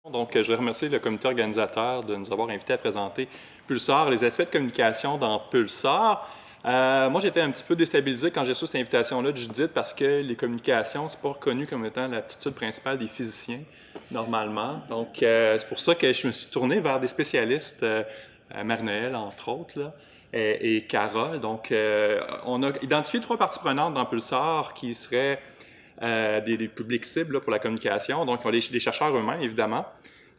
Donc, je voudrais remercier le comité organisateur de nous avoir invités à présenter Pulsar, les aspects de communication dans Pulsar. Moi, j'étais un petit peu déstabilisé quand j'ai reçu cette invitation-là de Judith parce que les communications, c'est pas reconnu comme étant l'aptitude principale des physiciens, normalement. Donc, c'est pour ça que je me suis tourné vers des spécialistes, Marie-Noël, entre autres, là, et Carole. Donc, on a identifié 3 parties prenantes dans Pulsar qui seraient des publics cibles là, pour la communication. Donc, il y a les chercheurs eux-mêmes, évidemment.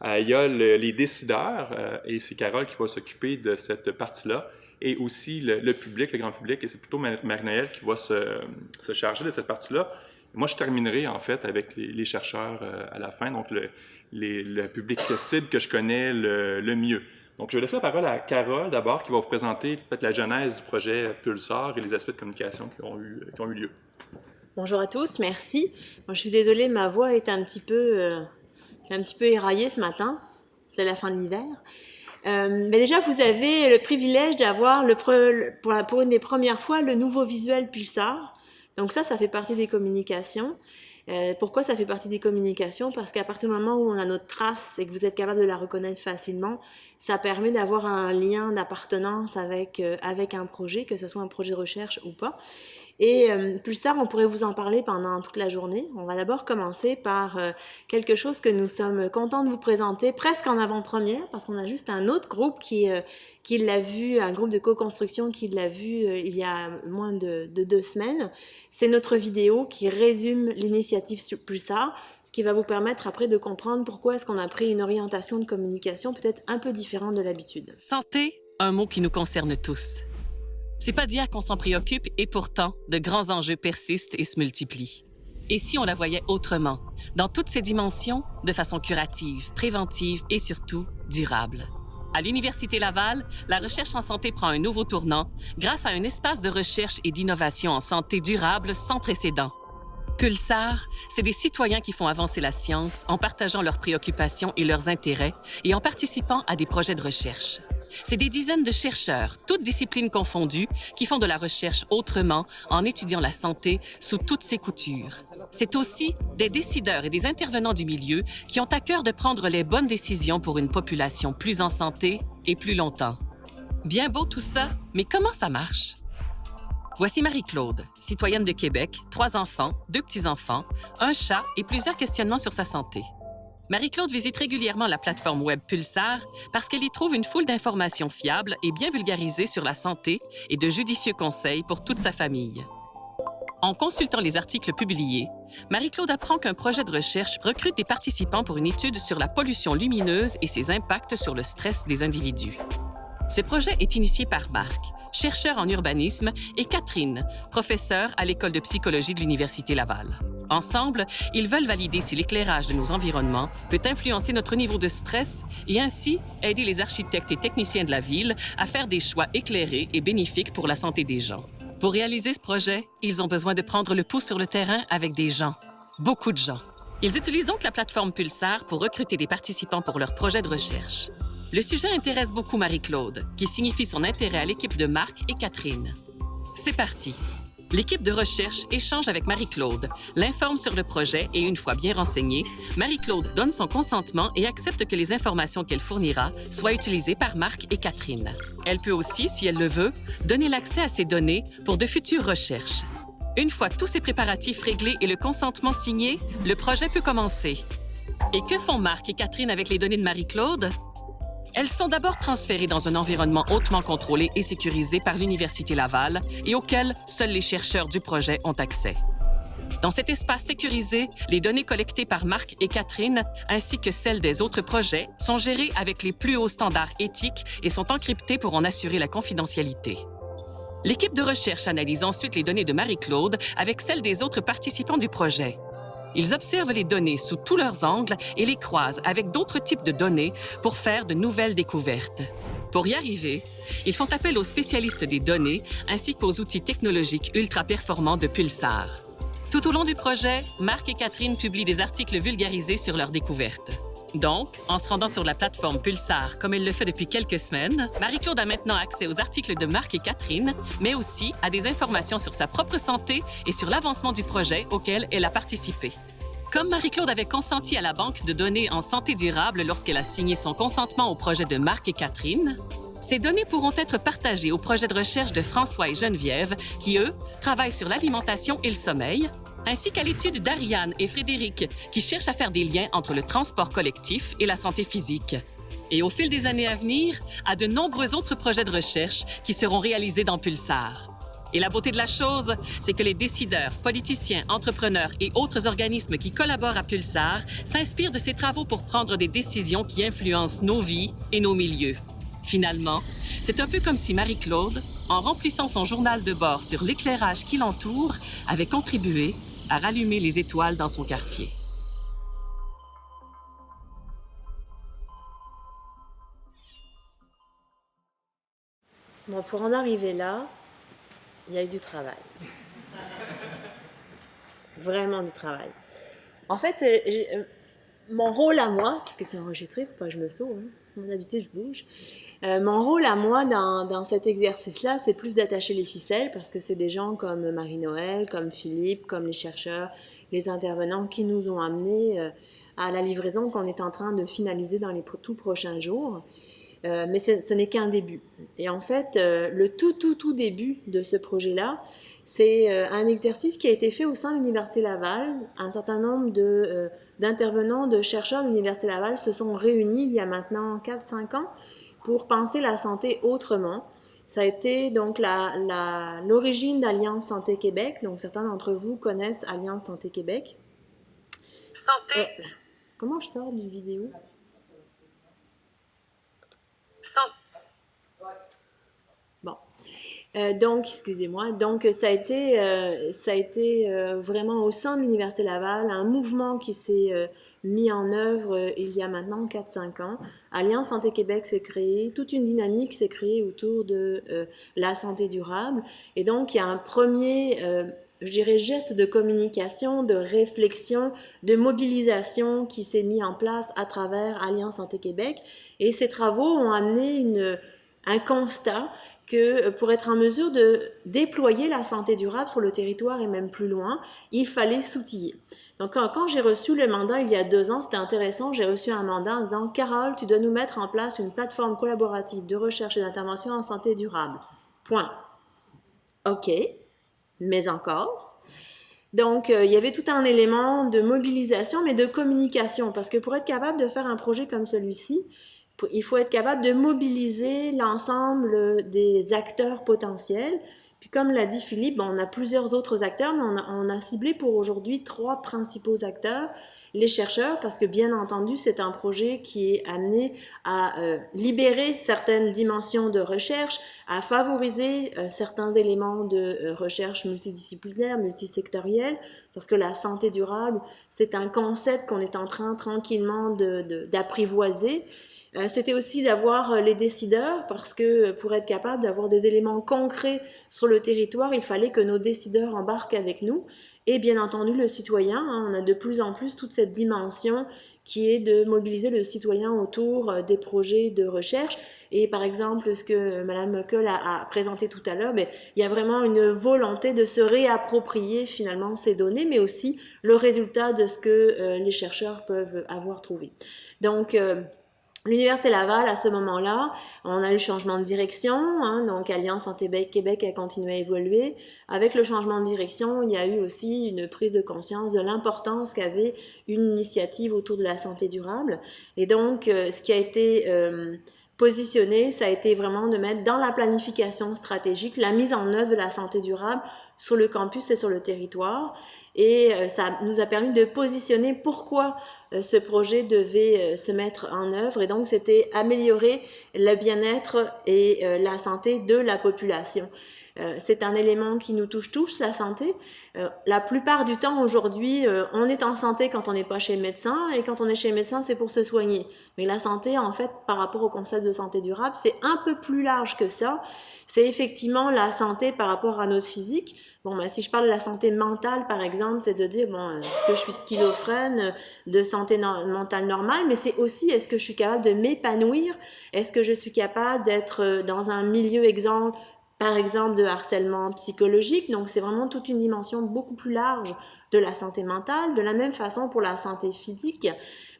Il y a les décideurs, et c'est Carole qui va s'occuper de cette partie-là, et aussi le public, le grand public, et c'est plutôt Marie-Noël qui va se charger de cette partie-là. Moi, je terminerai, en fait, avec les chercheurs à la fin, donc le public cible que je connais le mieux. Donc, je vais laisser la parole à Carole, d'abord, qui va vous présenter peut-être la genèse du projet Pulsar et les aspects de communication qui ont eu lieu. Bonjour à tous, merci. Moi, je suis désolée, ma voix est un petit peu éraillée ce matin. C'est la fin de l'hiver. Mais déjà, vous avez le privilège d'avoir pour une des premières fois le nouveau visuel Pulsar. Donc ça fait partie des communications. Pourquoi ça fait partie des communications? Parce qu'à partir du moment où on a notre trace et que vous êtes capable de la reconnaître facilement, ça permet d'avoir un lien d'appartenance avec un projet, que ce soit un projet de recherche ou pas. Et plus tard, on pourrait vous en parler pendant toute la journée. On va d'abord commencer par quelque chose que nous sommes contents de vous présenter, presque en avant-première, parce qu'on a juste un autre groupe qui l'a vu, un groupe de co-construction qui l'a vu il y a moins de 2 semaines. C'est notre vidéo qui résume l'initiative Pulsar, ce qui va vous permettre après de comprendre pourquoi est-ce qu'on a pris une orientation de communication peut-être un peu différente de l'habitude. Santé, un mot qui nous concerne tous. C'est pas d'hier qu'on s'en préoccupe et pourtant, de grands enjeux persistent et se multiplient. Et si on la voyait autrement, dans toutes ses dimensions, de façon curative, préventive et surtout durable? À l'Université Laval, la recherche en santé prend un nouveau tournant grâce à un espace de recherche et d'innovation en santé durable sans précédent. Pulsar, c'est des citoyens qui font avancer la science en partageant leurs préoccupations et leurs intérêts et en participant à des projets de recherche. C'est des dizaines de chercheurs, toutes disciplines confondues, qui font de la recherche autrement en étudiant la santé sous toutes ses coutures. C'est aussi des décideurs et des intervenants du milieu qui ont à cœur de prendre les bonnes décisions pour une population plus en santé et plus longtemps. Bien beau tout ça, mais comment ça marche? Voici Marie-Claude, citoyenne de Québec, 3 enfants, 2 petits-enfants, un chat et plusieurs questionnements sur sa santé. Marie-Claude visite régulièrement la plateforme web Pulsar parce qu'elle y trouve une foule d'informations fiables et bien vulgarisées sur la santé et de judicieux conseils pour toute sa famille. En consultant les articles publiés, Marie-Claude apprend qu'un projet de recherche recrute des participants pour une étude sur la pollution lumineuse et ses impacts sur le stress des individus. Ce projet est initié par Marc, chercheur en urbanisme, et Catherine, professeure à l'École de psychologie de l'Université Laval. Ensemble, ils veulent valider si l'éclairage de nos environnements peut influencer notre niveau de stress et ainsi aider les architectes et techniciens de la ville à faire des choix éclairés et bénéfiques pour la santé des gens. Pour réaliser ce projet, ils ont besoin de prendre le pouls sur le terrain avec des gens, beaucoup de gens. Ils utilisent donc la plateforme Pulsar pour recruter des participants pour leur projet de recherche. Le sujet intéresse beaucoup Marie-Claude, qui signifie son intérêt à l'équipe de Marc et Catherine. C'est parti! L'équipe de recherche échange avec Marie-Claude, l'informe sur le projet et une fois bien renseignée, Marie-Claude donne son consentement et accepte que les informations qu'elle fournira soient utilisées par Marc et Catherine. Elle peut aussi, si elle le veut, donner l'accès à ces données pour de futures recherches. Une fois tous ces préparatifs réglés et le consentement signé, le projet peut commencer. Et que font Marc et Catherine avec les données de Marie-Claude? Elles sont d'abord transférées dans un environnement hautement contrôlé et sécurisé par l'Université Laval et auquel seuls les chercheurs du projet ont accès. Dans cet espace sécurisé, les données collectées par Marc et Catherine, ainsi que celles des autres projets, sont gérées avec les plus hauts standards éthiques et sont encryptées pour en assurer la confidentialité. L'équipe de recherche analyse ensuite les données de Marie-Claude avec celles des autres participants du projet. Ils observent les données sous tous leurs angles et les croisent avec d'autres types de données pour faire de nouvelles découvertes. Pour y arriver, ils font appel aux spécialistes des données ainsi qu'aux outils technologiques ultra performants de Pulsar. Tout au long du projet, Marc et Catherine publient des articles vulgarisés sur leurs découvertes. Donc, en se rendant sur la plateforme Pulsar comme elle le fait depuis quelques semaines, Marie-Claude a maintenant accès aux articles de Marc et Catherine, mais aussi à des informations sur sa propre santé et sur l'avancement du projet auquel elle a participé. Comme Marie-Claude avait consenti à la Banque de données en santé durable lorsqu'elle a signé son consentement au projet de Marc et Catherine, ces données pourront être partagées au projet de recherche de François et Geneviève, qui, eux, travaillent sur l'alimentation et le sommeil, ainsi qu'à l'étude d'Ariane et Frédéric, qui cherchent à faire des liens entre le transport collectif et la santé physique. Et au fil des années à venir, à de nombreux autres projets de recherche qui seront réalisés dans Pulsar. Et la beauté de la chose, c'est que les décideurs, politiciens, entrepreneurs et autres organismes qui collaborent à Pulsar s'inspirent de ces travaux pour prendre des décisions qui influencent nos vies et nos milieux. Finalement, c'est un peu comme si Marie-Claude, en remplissant son journal de bord sur l'éclairage qui l'entoure, avait contribué à rallumer les étoiles dans son quartier. Bon, pour en arriver là, il y a eu du travail. Vraiment du travail. En fait, mon rôle à moi, puisque c'est enregistré, il ne faut pas que je me sauve, hein. D'habitude je bouge. Mon rôle à moi dans cet exercice-là, c'est plus d'attacher les ficelles, parce que c'est des gens comme Marie-Noël, comme Philippe, comme les chercheurs, les intervenants qui nous ont amenés à la livraison qu'on est en train de finaliser dans les tout prochains jours. Mais ce n'est qu'un début. Et en fait, le tout début de ce projet-là, c'est un exercice qui a été fait au sein de l'Université Laval. Un certain nombre d'intervenants, de chercheurs de l'Université Laval se sont réunis il y a maintenant 4-5 ans pour penser la santé autrement. Ça a été donc l'origine d'Alliance Santé Québec. Donc certains d'entre vous connaissent Alliance Santé Québec. Santé. Comment je sors du vidéo? Bon, donc, excusez-moi, donc ça a été vraiment au sein de l'Université Laval, un mouvement qui s'est mis en œuvre il y a maintenant 4-5 ans. Alliance Santé Québec s'est créée, toute une dynamique s'est créée autour de la santé durable. Et donc, il y a un premier je dirais, geste de communication, de réflexion, de mobilisation qui s'est mis en place à travers Alliance Santé Québec. Et ces travaux ont amené un constat que pour être en mesure de déployer la santé durable sur le territoire et même plus loin, il fallait s'outiller. Donc, quand j'ai reçu le mandat il y a 2 ans, c'était intéressant, j'ai reçu un mandat en disant « Carole, tu dois nous mettre en place une plateforme collaborative de recherche et d'intervention en santé durable. » Point. OK. Mais encore. Donc, il y avait tout un élément de mobilisation, mais de communication, parce que pour être capable de faire un projet comme celui-ci, il faut être capable de mobiliser l'ensemble des acteurs potentiels. Puis comme l'a dit Philippe, on a plusieurs autres acteurs, mais on a ciblé pour aujourd'hui 3 principaux acteurs. Les chercheurs, parce que bien entendu, c'est un projet qui est amené à libérer certaines dimensions de recherche, à favoriser certains éléments de recherche multidisciplinaire, multisectorielle, parce que la santé durable, c'est un concept qu'on est en train tranquillement d'apprivoiser. C'était aussi d'avoir les décideurs, parce que pour être capable d'avoir des éléments concrets sur le territoire, il fallait que nos décideurs embarquent avec nous. Et bien entendu, le citoyen, hein, on a de plus en plus toute cette dimension qui est de mobiliser le citoyen autour des projets de recherche. Et par exemple, ce que Mme Meckel a présenté tout à l'heure, il y a vraiment une volonté de se réapproprier finalement ces données, mais aussi le résultat de ce que les chercheurs peuvent avoir trouvé. Donc, l'Université Laval, à ce moment-là, on a eu le changement de direction, hein, donc Alliance Santé Québec a continué à évoluer. Avec le changement de direction, il y a eu aussi une prise de conscience de l'importance qu'avait une initiative autour de la santé durable. Et donc, ce qui a été positionné, ça a été vraiment de mettre dans la planification stratégique la mise en œuvre de la santé durable sur le campus et sur le territoire. Et ça nous a permis de positionner pourquoi ce projet devait se mettre en œuvre. Et donc, c'était améliorer le bien-être et la santé de la population. C'est un élément qui nous touche tous, la santé. La plupart du temps, aujourd'hui, on est en santé quand on n'est pas chez le médecin, et quand on est chez le médecin, c'est pour se soigner. Mais la santé, en fait, par rapport au concept de santé durable, c'est un peu plus large que ça. C'est effectivement la santé par rapport à notre physique. Bon, si je parle de la santé mentale, par exemple, c'est de dire, est-ce que je suis schizophrène, de santé mentale normale, mais c'est aussi, est-ce que je suis capable de m'épanouir? Est-ce que je suis capable d'être dans un milieu par exemple, de harcèlement psychologique? Donc, c'est vraiment toute une dimension beaucoup plus large de la santé mentale, de la même façon pour la santé physique,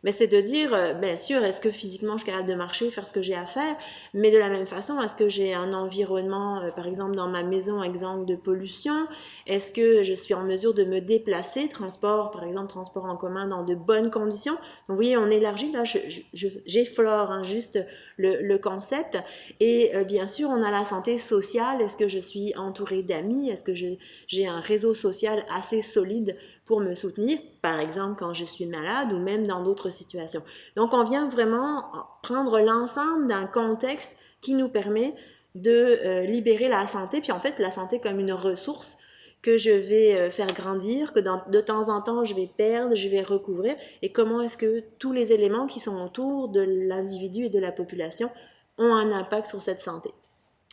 mais c'est de dire, bien sûr, est-ce que physiquement je suis capable de marcher, faire ce que j'ai à faire, mais de la même façon, est-ce que j'ai un environnement, par exemple dans ma maison, exempt de pollution, est-ce que je suis en mesure de me déplacer, par exemple transport en commun dans de bonnes conditions. Donc, vous voyez, on élargit, là, j'effleure juste le concept, et bien sûr, on a la santé sociale, est-ce que je suis entourée d'amis, est-ce que j'ai un réseau social assez solide pour me soutenir, par exemple quand je suis malade ou même dans d'autres situations. Donc, on vient vraiment prendre l'ensemble d'un contexte qui nous permet de libérer la santé, puis en fait, la santé comme une ressource que je vais faire grandir, que de temps en temps, je vais perdre, je vais recouvrir, et comment est-ce que tous les éléments qui sont autour de l'individu et de la population ont un impact sur cette santé.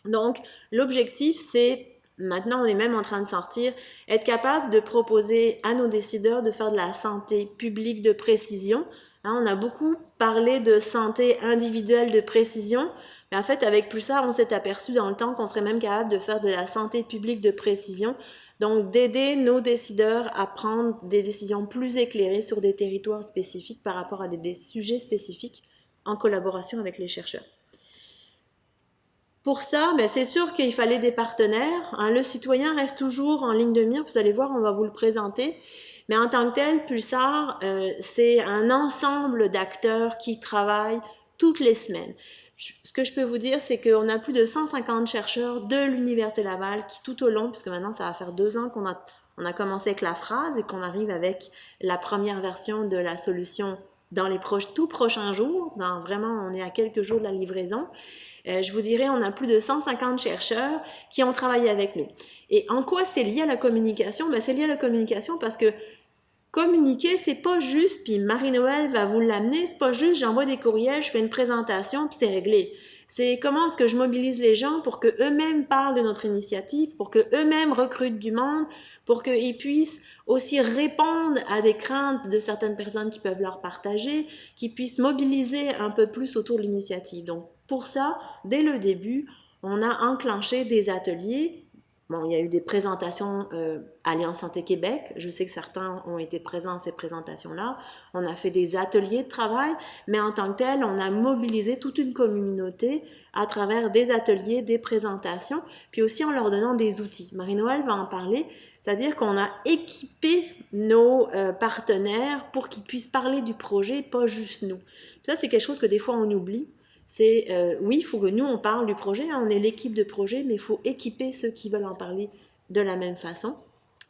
Donc, l'objectif, c'est maintenant, on est même en train de sortir, être capable de proposer à nos décideurs de faire de la santé publique de précision. On a beaucoup parlé de santé individuelle de précision, mais en fait, avec Pulsar, on s'est aperçu dans le temps qu'on serait même capable de faire de la santé publique de précision, donc d'aider nos décideurs à prendre des décisions plus éclairées sur des territoires spécifiques par rapport à des sujets spécifiques en collaboration avec les chercheurs. Pour ça, c'est sûr qu'il fallait des partenaires. Le citoyen reste toujours en ligne de mire. Vous allez voir, on va vous le présenter. Mais en tant que tel, Pulsar, c'est un ensemble d'acteurs qui travaillent toutes les semaines. Ce que je peux vous dire, c'est qu'on a plus de 150 chercheurs de l'Université Laval qui, tout au long, puisque maintenant, ça va faire 2 ans qu'on a commencé avec la phrase et qu'on arrive avec la première version de la solution dans les tout prochains jours. Vraiment, on est à quelques jours de la livraison. Je vous dirais, on a plus de 150 chercheurs qui ont travaillé avec nous. Et en quoi c'est lié à la communication? C'est lié à la communication parce que communiquer, c'est pas juste, puis Marie-Noël va vous l'amener, c'est pas juste j'envoie des courriels, je fais une présentation, puis c'est réglé. C'est comment est-ce que je mobilise les gens pour qu'eux-mêmes parlent de notre initiative, pour qu'eux-mêmes recrutent du monde, pour qu'ils puissent aussi répondre à des craintes de certaines personnes qui peuvent leur partager, qu'ils puissent mobiliser un peu plus autour de l'initiative. Donc, pour ça, dès le début, on a enclenché des ateliers. Il y a eu des présentations Alliance Santé Québec. Je sais que certains ont été présents à ces présentations-là. On a fait des ateliers de travail, mais en tant que tel, on a mobilisé toute une communauté à travers des ateliers, des présentations, puis aussi en leur donnant des outils. Marie-Noël va en parler, c'est-à-dire qu'on a équipé nos partenaires pour qu'ils puissent parler du projet, pas juste nous. Ça, c'est quelque chose que des fois on oublie. C'est, oui, il faut que nous, on parle du projet, on est l'équipe de projet, mais il faut équiper ceux qui veulent en parler de la même façon.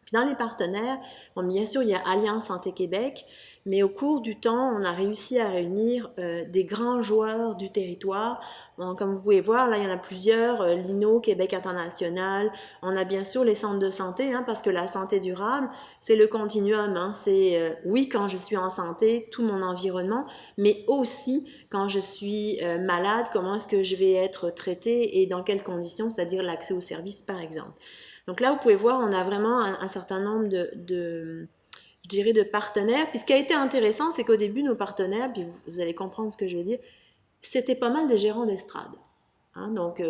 Puis dans les partenaires, bien sûr, il y a Alliance Santé Québec, mais au cours du temps, on a réussi à réunir des grands joueurs du territoire. Comme vous pouvez voir, là, il y en a plusieurs, l'INO, Québec International. On a bien sûr les centres de santé, parce que la santé durable, c'est le continuum. C'est, oui, quand je suis en santé, tout mon environnement, mais aussi quand je suis malade, comment est-ce que je vais être traitée et dans quelles conditions, c'est-à-dire l'accès aux services, par exemple. Donc là, vous pouvez voir, on a vraiment un certain nombre de partenaires. Puis ce qui a été intéressant, c'est qu'au début, nos partenaires, puis vous allez comprendre ce que je veux dire, c'était pas mal des gérants d'estrade. Donc,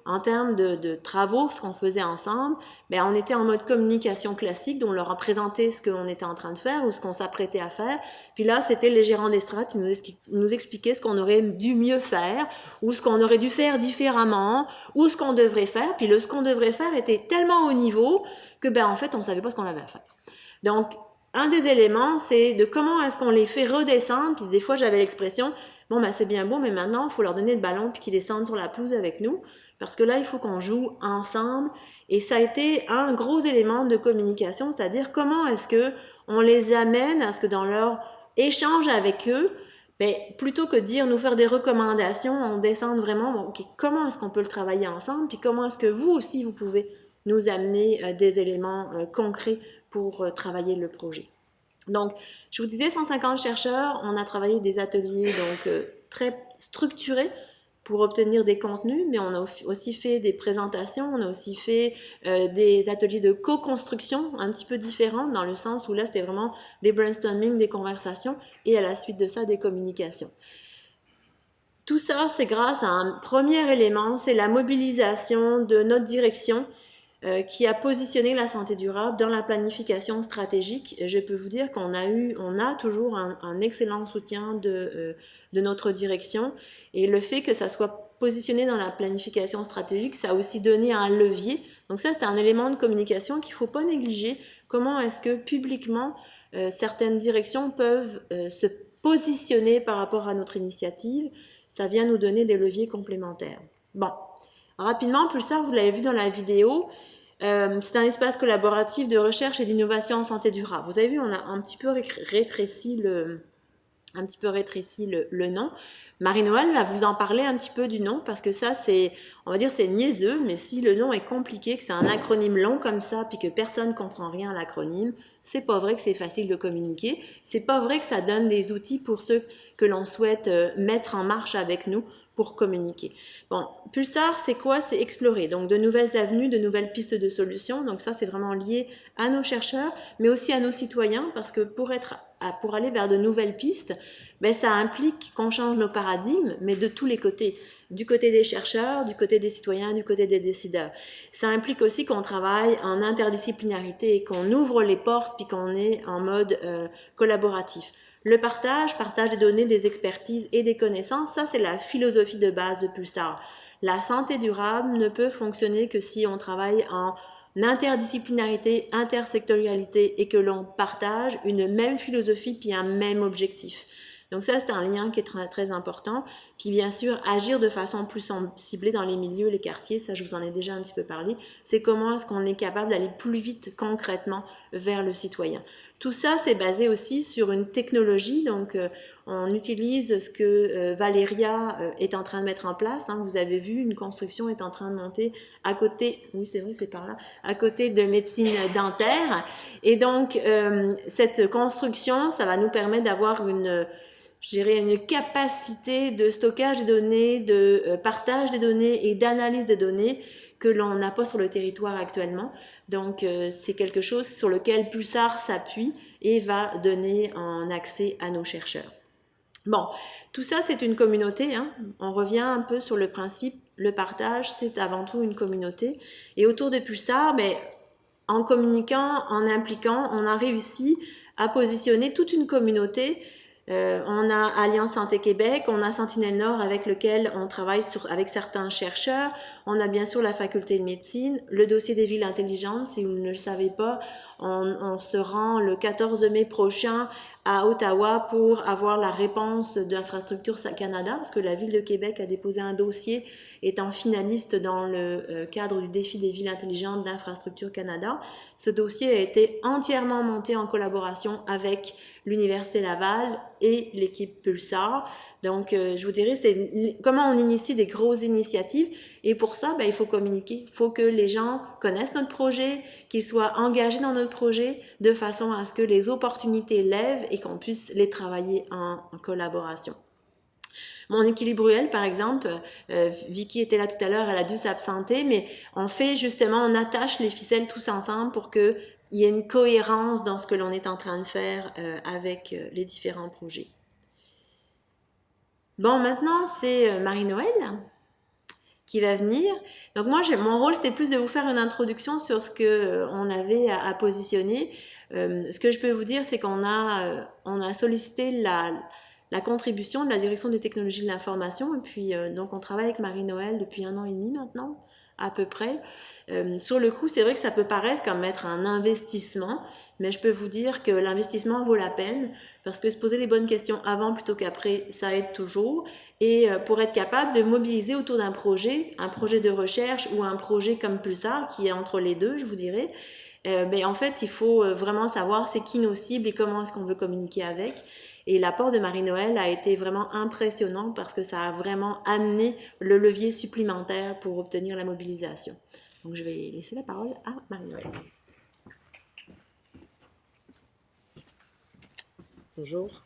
en termes de travaux, ce qu'on faisait ensemble, on était en mode communication classique, donc on leur a présenté ce qu'on était en train de faire ou ce qu'on s'apprêtait à faire. Puis là, c'était les gérants d'estrade qui nous expliquaient ce qu'on aurait dû mieux faire ou ce qu'on aurait dû faire différemment ou ce qu'on devrait faire. Puis ce qu'on devrait faire était tellement haut niveau que, en fait, on ne savait pas ce qu'on avait à faire. Donc, un des éléments, c'est de comment est-ce qu'on les fait redescendre. Puis des fois, j'avais l'expression, c'est bien beau, mais maintenant, il faut leur donner le ballon puis qu'ils descendent sur la pelouse avec nous. Parce que là, il faut qu'on joue ensemble. Et ça a été un gros élément de communication, c'est-à-dire comment est-ce qu'on les amène à ce que dans leur échange avec eux, plutôt que de dire, nous faire des recommandations, on descende vraiment, comment est-ce qu'on peut le travailler ensemble, puis comment est-ce que vous aussi, vous pouvez nous amener des éléments concrets pour travailler le projet. Donc, je vous disais 150 chercheurs, on a travaillé des ateliers très structurés pour obtenir des contenus, mais on a aussi fait des présentations, on a aussi fait des ateliers de co-construction un petit peu différents, dans le sens où là, c'était vraiment des brainstorming, des conversations, et à la suite de ça, des communications. Tout ça, c'est grâce à un premier élément, c'est la mobilisation de notre direction. qui a positionné la santé durable dans la planification stratégique. Je peux vous dire qu'on a toujours un excellent soutien de notre direction, et le fait que ça soit positionné dans la planification stratégique, ça a aussi donné un levier. Donc ça, c'est un élément de communication qu'il ne faut pas négliger. Comment est-ce que publiquement, certaines directions peuvent se positionner par rapport à notre initiative? Ça vient nous donner des leviers complémentaires. Bon, rapidement, Pulsar, vous l'avez vu dans la vidéo, c'est un espace collaboratif de recherche et d'innovation en santé durable. Vous avez vu, on a un petit peu rétréci le nom. Marie-Noëlle va vous en parler un petit peu du nom, parce que ça, on va dire, c'est niaiseux, mais si le nom est compliqué, que c'est un acronyme long comme ça, puis que personne ne comprend rien à l'acronyme, c'est pas vrai que c'est facile de communiquer. C'est pas vrai que ça donne des outils pour ceux que l'on souhaite mettre en marche avec nous pour communiquer. Bon, Pulsar, c'est quoi? C'est explorer. Donc, de nouvelles avenues, de nouvelles pistes de solutions. Donc, ça, c'est vraiment lié à nos chercheurs, mais aussi à nos citoyens, parce que pour aller vers de nouvelles pistes, ben, ça implique qu'on change nos paradigmes, mais de tous les côtés. Du côté des chercheurs, du côté des citoyens, du côté des décideurs. Ça implique aussi qu'on travaille en interdisciplinarité et qu'on ouvre les portes, puis qu'on est en mode collaboratif. Le partage des données, des expertises et des connaissances, ça c'est la philosophie de base de Pulsar. La santé durable ne peut fonctionner que si on travaille en interdisciplinarité, intersectorialité et que l'on partage une même philosophie puis un même objectif. Donc ça, c'est un lien qui est très, très important. Puis bien sûr, agir de façon plus ciblée dans les milieux, les quartiers, ça je vous en ai déjà un petit peu parlé, c'est comment est-ce qu'on est capable d'aller plus vite concrètement vers le citoyen. Tout ça, c'est basé aussi sur une technologie, donc on utilise ce que Valéria est en train de mettre en place. Hein. Vous avez vu, une construction est en train de monter à côté, oui c'est vrai, c'est par là, à côté de médecine dentaire. Et donc, cette construction, ça va nous permettre d'avoir une capacité de stockage des données, de partage des données et d'analyse des données que l'on n'a pas sur le territoire actuellement. Donc, c'est quelque chose sur lequel Pulsar s'appuie et va donner un accès à nos chercheurs. Bon, tout ça, c'est une communauté. Hein. On revient un peu sur le principe, le partage, c'est avant tout une communauté. Et autour de Pulsar, en communiquant, en impliquant, on a réussi à positionner toute une communauté. On a Alliance Santé Québec, on a Sentinelle Nord avec lequel on travaille avec certains chercheurs, on a bien sûr la faculté de médecine, le dossier des villes intelligentes, si vous ne le savez pas, on se rend le 14 mai prochain à Ottawa pour avoir la réponse d'Infrastructure Canada, parce que la ville de Québec a déposé un dossier étant finaliste dans le cadre du défi des villes intelligentes d'Infrastructure Canada. Ce dossier a été entièrement monté en collaboration avec l'Université Laval et l'équipe Pulsar. Donc, je vous dirais, c'est comment on initie des grosses initiatives. Et pour ça, il faut communiquer. Il faut que les gens connaissent notre projet, qu'ils soient engagés dans notre projet, de façon à ce que les opportunités lèvent et qu'on puisse les travailler en collaboration. Mon équilibruel, par exemple, Vicky était là tout à l'heure, elle a dû s'absenter, mais on attache les ficelles tous ensemble pour qu'il y ait une cohérence dans ce que l'on est en train de faire avec les différents projets. Bon, maintenant, c'est Marie-Noëlle qui va venir. Donc moi, mon rôle, c'était plus de vous faire une introduction sur ce qu'on avait à positionner. Ce que je peux vous dire, c'est qu'on a sollicité la contribution de la Direction des technologies de l'information. Et puis, donc, on travaille avec Marie-Noëlle depuis 1 an et demi maintenant, à peu près. Sur le coup, c'est vrai que ça peut paraître comme être un investissement, mais je peux vous dire que l'investissement vaut la peine, parce que se poser les bonnes questions avant plutôt qu'après, ça aide toujours. Et pour être capable de mobiliser autour d'un projet, un projet de recherche ou un projet comme Pulsar, qui est entre les deux, je vous dirais, en fait, il faut vraiment savoir c'est qui nos cibles et comment est-ce qu'on veut communiquer avec. Et l'apport de Marie-Noëlle a été vraiment impressionnant parce que ça a vraiment amené le levier supplémentaire pour obtenir la mobilisation. Donc, je vais laisser la parole à Marie-Noëlle. Bonjour.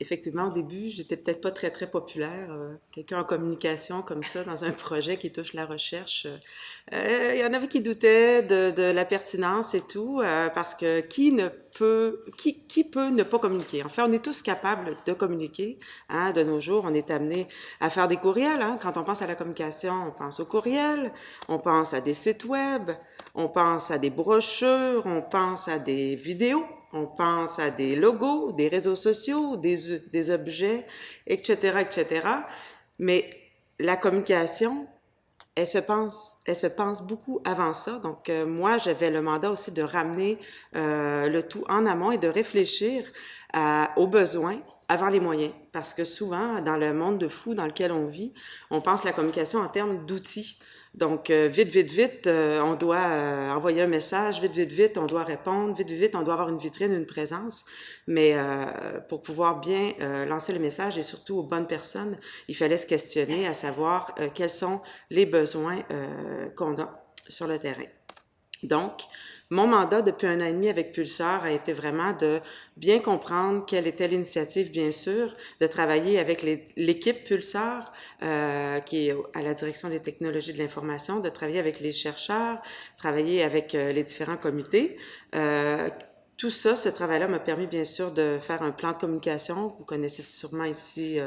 effectivement, au début, j'étais peut-être pas très, très populaire. Quelqu'un en communication comme ça, dans un projet qui touche la recherche, il y en avait qui doutaient de la pertinence et tout, parce que qui peut ne pas communiquer? En fait, on est tous capables de communiquer. Hein, de nos jours, on est amené à faire des courriels. Hein. Quand on pense à la communication, on pense aux courriels, on pense à des sites web, on pense à des brochures, on pense à des vidéos. On pense à des logos, des réseaux sociaux, des objets, etc., etc. Mais la communication, elle se pense beaucoup avant ça. Donc, moi, j'avais le mandat aussi de ramener le tout en amont et de réfléchir aux besoins avant les moyens. Parce que souvent, dans le monde de fou dans lequel on vit, on pense la communication en termes d'outils. Donc, vite, on doit envoyer un message, vite, on doit répondre, vite, on doit avoir une vitrine, une présence. Mais pour pouvoir bien lancer le message et surtout aux bonnes personnes, il fallait se questionner à savoir quels sont les besoins qu'on a sur le terrain. Donc, mon mandat depuis 1 an et demi avec Pulsar a été vraiment de bien comprendre quelle était l'initiative, bien sûr, de travailler avec l'équipe Pulsar, qui est à la direction des technologies de l'information, de travailler avec les chercheurs, travailler avec les différents comités. Tout ça, ce travail-là m'a permis, bien sûr, de faire un plan de communication. Vous connaissez sûrement ici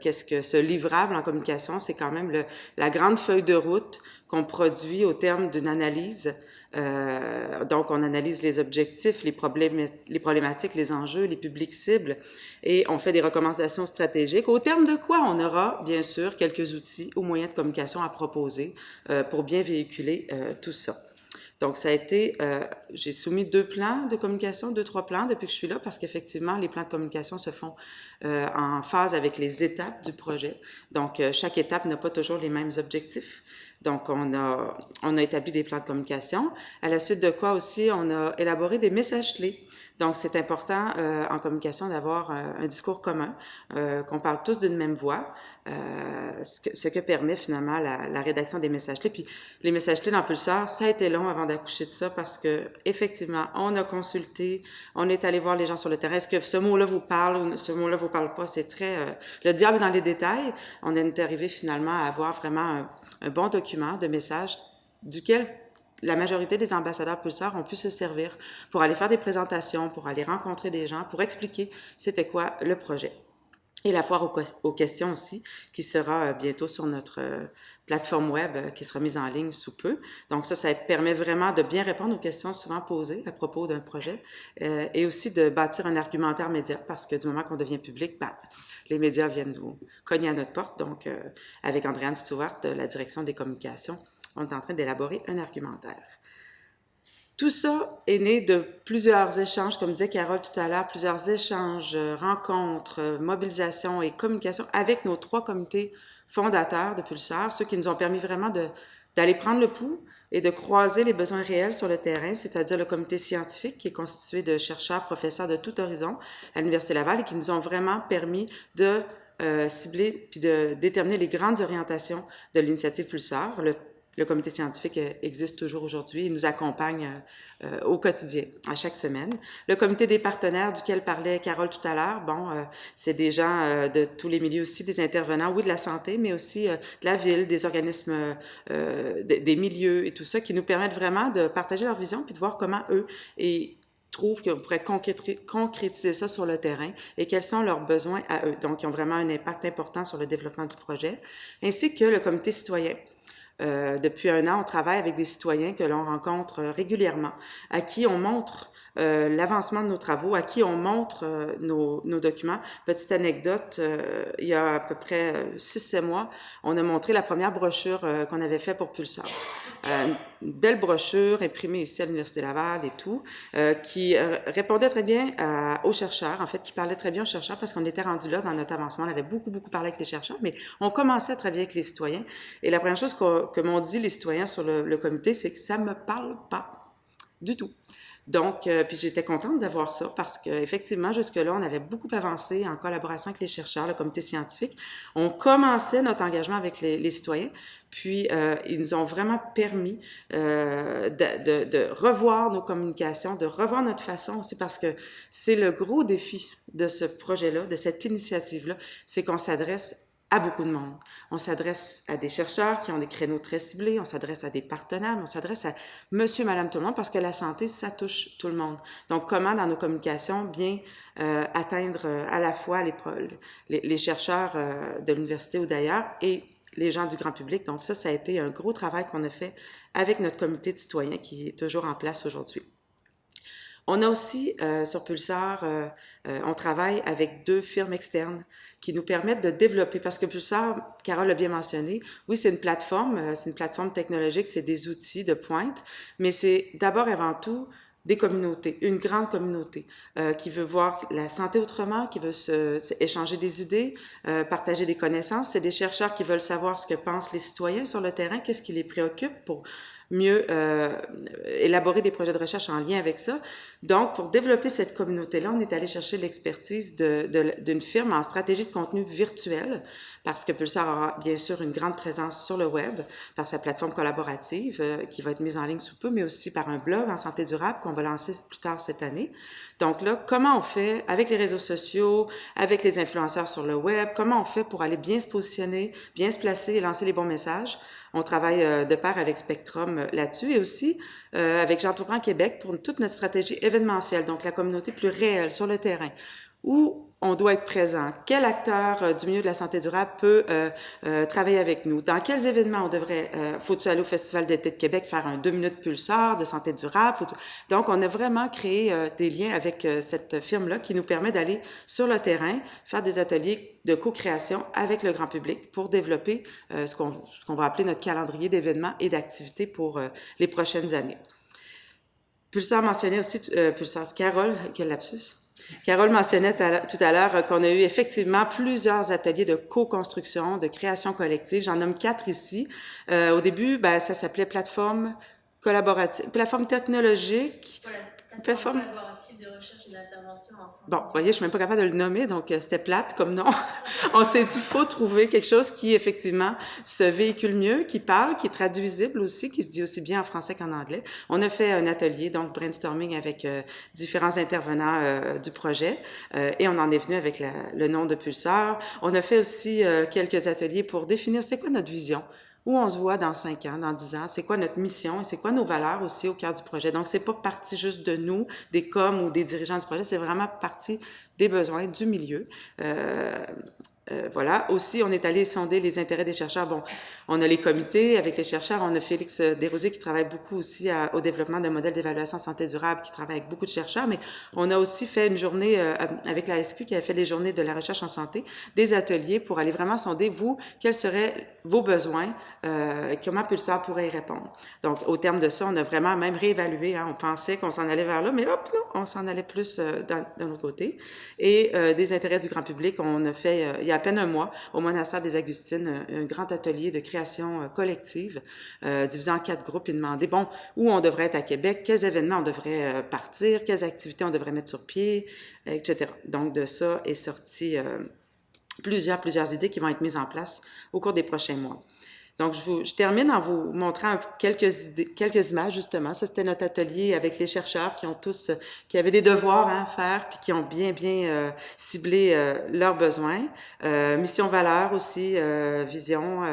qu'est-ce que ce livrable en communication. C'est quand même la grande feuille de route qu'on produit au terme d'une analyse. Donc, on analyse les objectifs, les problématiques, les enjeux, les publics cibles, et on fait des recommandations stratégiques, au terme de quoi on aura, bien sûr, quelques outils ou moyens de communication à proposer pour bien véhiculer tout ça. Donc, ça a été, j'ai soumis 2 plans de communication, 2-3 plans depuis que je suis là, parce qu'effectivement, les plans de communication se font en phase avec les étapes du projet. Donc, chaque étape n'a pas toujours les mêmes objectifs. Donc, on a établi des plans de communication. À la suite de quoi aussi, on a élaboré des messages clés. Donc, c'est important en communication d'avoir un discours commun, qu'on parle tous d'une même voix, ce que permet finalement la rédaction des messages clés. Puis, les messages clés dans Pulsar, ça a été long avant d'accoucher de ça parce que effectivement, on a consulté, on est allé voir les gens sur le terrain. Est-ce que ce mot-là vous parle ou ce mot-là vous parle pas? C'est très... le diable est dans les détails. On est arrivé finalement à avoir vraiment un bon document de message duquel la majorité des ambassadeurs Pulsar ont pu se servir pour aller faire des présentations, pour aller rencontrer des gens, pour expliquer c'était quoi le projet. Et la foire aux questions aussi, qui sera bientôt sur notre plateforme web, qui sera mise en ligne sous peu. Donc ça permet vraiment de bien répondre aux questions souvent posées à propos d'un projet et aussi de bâtir un argumentaire média, parce que du moment qu'on devient public, les médias viennent nous cogner à notre porte. Donc, avec Andréane Stewart, de la direction des communications, on est en train d'élaborer un argumentaire. Tout ça est né de plusieurs échanges, comme disait Carole tout à l'heure, plusieurs échanges, rencontres, mobilisations et communications avec nos 3 comités fondateurs de Pulsar, ceux qui nous ont permis vraiment d'aller prendre le pouls et de croiser les besoins réels sur le terrain, c'est-à-dire le comité scientifique qui est constitué de chercheurs, professeurs de tout horizon à l'Université Laval et qui nous ont vraiment permis de cibler puis de déterminer les grandes orientations de l'initiative Pulsar. Le comité scientifique existe toujours aujourd'hui et nous accompagne au quotidien, à chaque semaine. Le comité des partenaires duquel parlait Carole tout à l'heure, c'est des gens de tous les milieux aussi, des intervenants, oui, de la santé, mais aussi de la ville, des organismes, des milieux et tout ça, qui nous permettent vraiment de partager leur vision puis de voir comment eux trouvent qu'on pourrait concrétiser ça sur le terrain et quels sont leurs besoins à eux. Donc, ils ont vraiment un impact important sur le développement du projet, ainsi que le comité citoyen. Depuis 1 an, on travaille avec des citoyens que l'on rencontre régulièrement, à qui on montre l'avancement de nos travaux, à qui on montre nos documents. Petite anecdote, il y a à peu près 6-7 mois, on a montré la première brochure qu'on avait faite pour Pulsar. Une belle brochure imprimée ici à l'Université Laval et tout, qui répondait très bien aux chercheurs, en fait, qui parlait très bien aux chercheurs parce qu'on était rendu là dans notre avancement. On avait beaucoup parlé avec les chercheurs, mais on commençait à travailler avec les citoyens. Et la première chose que m'ont dit les citoyens sur le comité, c'est que ça me parle pas. du tout. Donc, puis j'étais contente d'avoir ça parce qu'effectivement, jusque-là, on avait beaucoup avancé en collaboration avec les chercheurs, le comité scientifique. On commençait notre engagement avec les citoyens, puis ils nous ont vraiment permis de revoir nos communications, de revoir notre façon aussi, parce que c'est le gros défi de ce projet-là, de cette initiative-là, c'est qu'on s'adresse à beaucoup de monde. On s'adresse à des chercheurs qui ont des créneaux très ciblés, on s'adresse à des partenaires, mais on s'adresse à monsieur, madame, tout le monde, parce que la santé, ça touche tout le monde. Donc, comment dans nos communications bien atteindre à la fois les chercheurs de l'université ou d'ailleurs et les gens du grand public. Donc ça a été un gros travail qu'on a fait avec notre comité de citoyens qui est toujours en place aujourd'hui. On a aussi, sur Pulsar, on travaille avec 2 firmes externes qui nous permettent de développer, parce que Pulsar, Carole l'a bien mentionné, oui, c'est une plateforme technologique, c'est des outils de pointe, mais c'est d'abord et avant tout des communautés, une grande communauté qui veut voir la santé autrement, qui veut échanger des idées, partager des connaissances. C'est des chercheurs qui veulent savoir ce que pensent les citoyens sur le terrain, qu'est-ce qui les préoccupe pour mieux élaborer des projets de recherche en lien avec ça. Donc, pour développer cette communauté-là, on est allé chercher l'expertise d'une firme en stratégie de contenu virtuel, parce que Pulsar aura bien sûr une grande présence sur le web, par sa plateforme collaborative qui va être mise en ligne sous peu, mais aussi par un blog en santé durable qu'on va lancer plus tard cette année. Donc là, comment on fait avec les réseaux sociaux, avec les influenceurs sur le web, comment on fait pour aller bien se positionner, bien se placer et lancer les bons messages? On travaille de pair avec Spectrum là-dessus et aussi avec J'entreprends Québec pour toute notre stratégie événementielle, donc la communauté plus réelle sur le terrain, où on doit être présent. Quel acteur du milieu de la santé durable peut travailler avec nous? Dans quels événements on devrait... faut-il aller au Festival d'été de Québec faire un 2 minutes Pulsar de santé durable? Donc, on a vraiment créé des liens avec cette firme-là qui nous permet d'aller sur le terrain, faire des ateliers de co-création avec le grand public pour développer ce qu'on va appeler notre calendrier d'événements et d'activités pour les prochaines années. Pulsar mentionnait aussi... Carole, quel lapsus? Carole mentionnait tout à l'heure qu'on a eu effectivement plusieurs ateliers de co-construction, de création collective. J'en nomme 4 ici. Au début, ça s'appelait plateforme collaborative, plateforme technologique. Plateforme collaborative de recherche et d'intervention en santé. Bon, vous voyez, je suis même pas capable de le nommer, donc c'était plate comme nom. On s'est dit, faut trouver quelque chose qui, effectivement, se véhicule mieux, qui parle, qui est traduisible aussi, qui se dit aussi bien en français qu'en anglais. On a fait un atelier, donc brainstorming avec différents intervenants du projet, et on en est venu avec le nom de Pulsar. On a fait aussi quelques ateliers pour définir c'est quoi notre vision. Où on se voit dans 5 ans, dans 10 ans, c'est quoi notre mission et c'est quoi nos valeurs aussi au cœur du projet. Donc, c'est pas parti juste de nous, des coms ou des dirigeants du projet, c'est vraiment parti des besoins du milieu. Voilà. Aussi, on est allé sonder les intérêts des chercheurs. Bon, on a les comités avec les chercheurs. On a Félix Desrosiers qui travaille beaucoup aussi au développement d'un modèle d'évaluation santé durable, qui travaille avec beaucoup de chercheurs. Mais on a aussi fait une journée avec la SQ qui a fait les journées de la recherche en santé, des ateliers pour aller vraiment sonder, vous, quels seraient vos besoins, comment Pulsar pourrait y répondre. Donc, au terme de ça, on a vraiment même réévalué. On pensait qu'on s'en allait vers là, mais hop, non, on s'en allait plus d'un autre côté. Et des intérêts du grand public, on a fait, il y a à peine un mois, au monastère des Augustines, un grand atelier de création collective, divisé en 4 groupes, et demander, bon, où on devrait être à Québec, quels événements on devrait partir, quelles activités on devrait mettre sur pied, etc. Donc, de ça est sorti plusieurs idées qui vont être mises en place au cours des prochains mois. Donc, je termine en vous montrant quelques images, justement. Ça, c'était notre atelier avec les chercheurs qui avaient des devoirs à faire, puis qui ont bien ciblé leurs besoins. Mission valeur aussi, vision.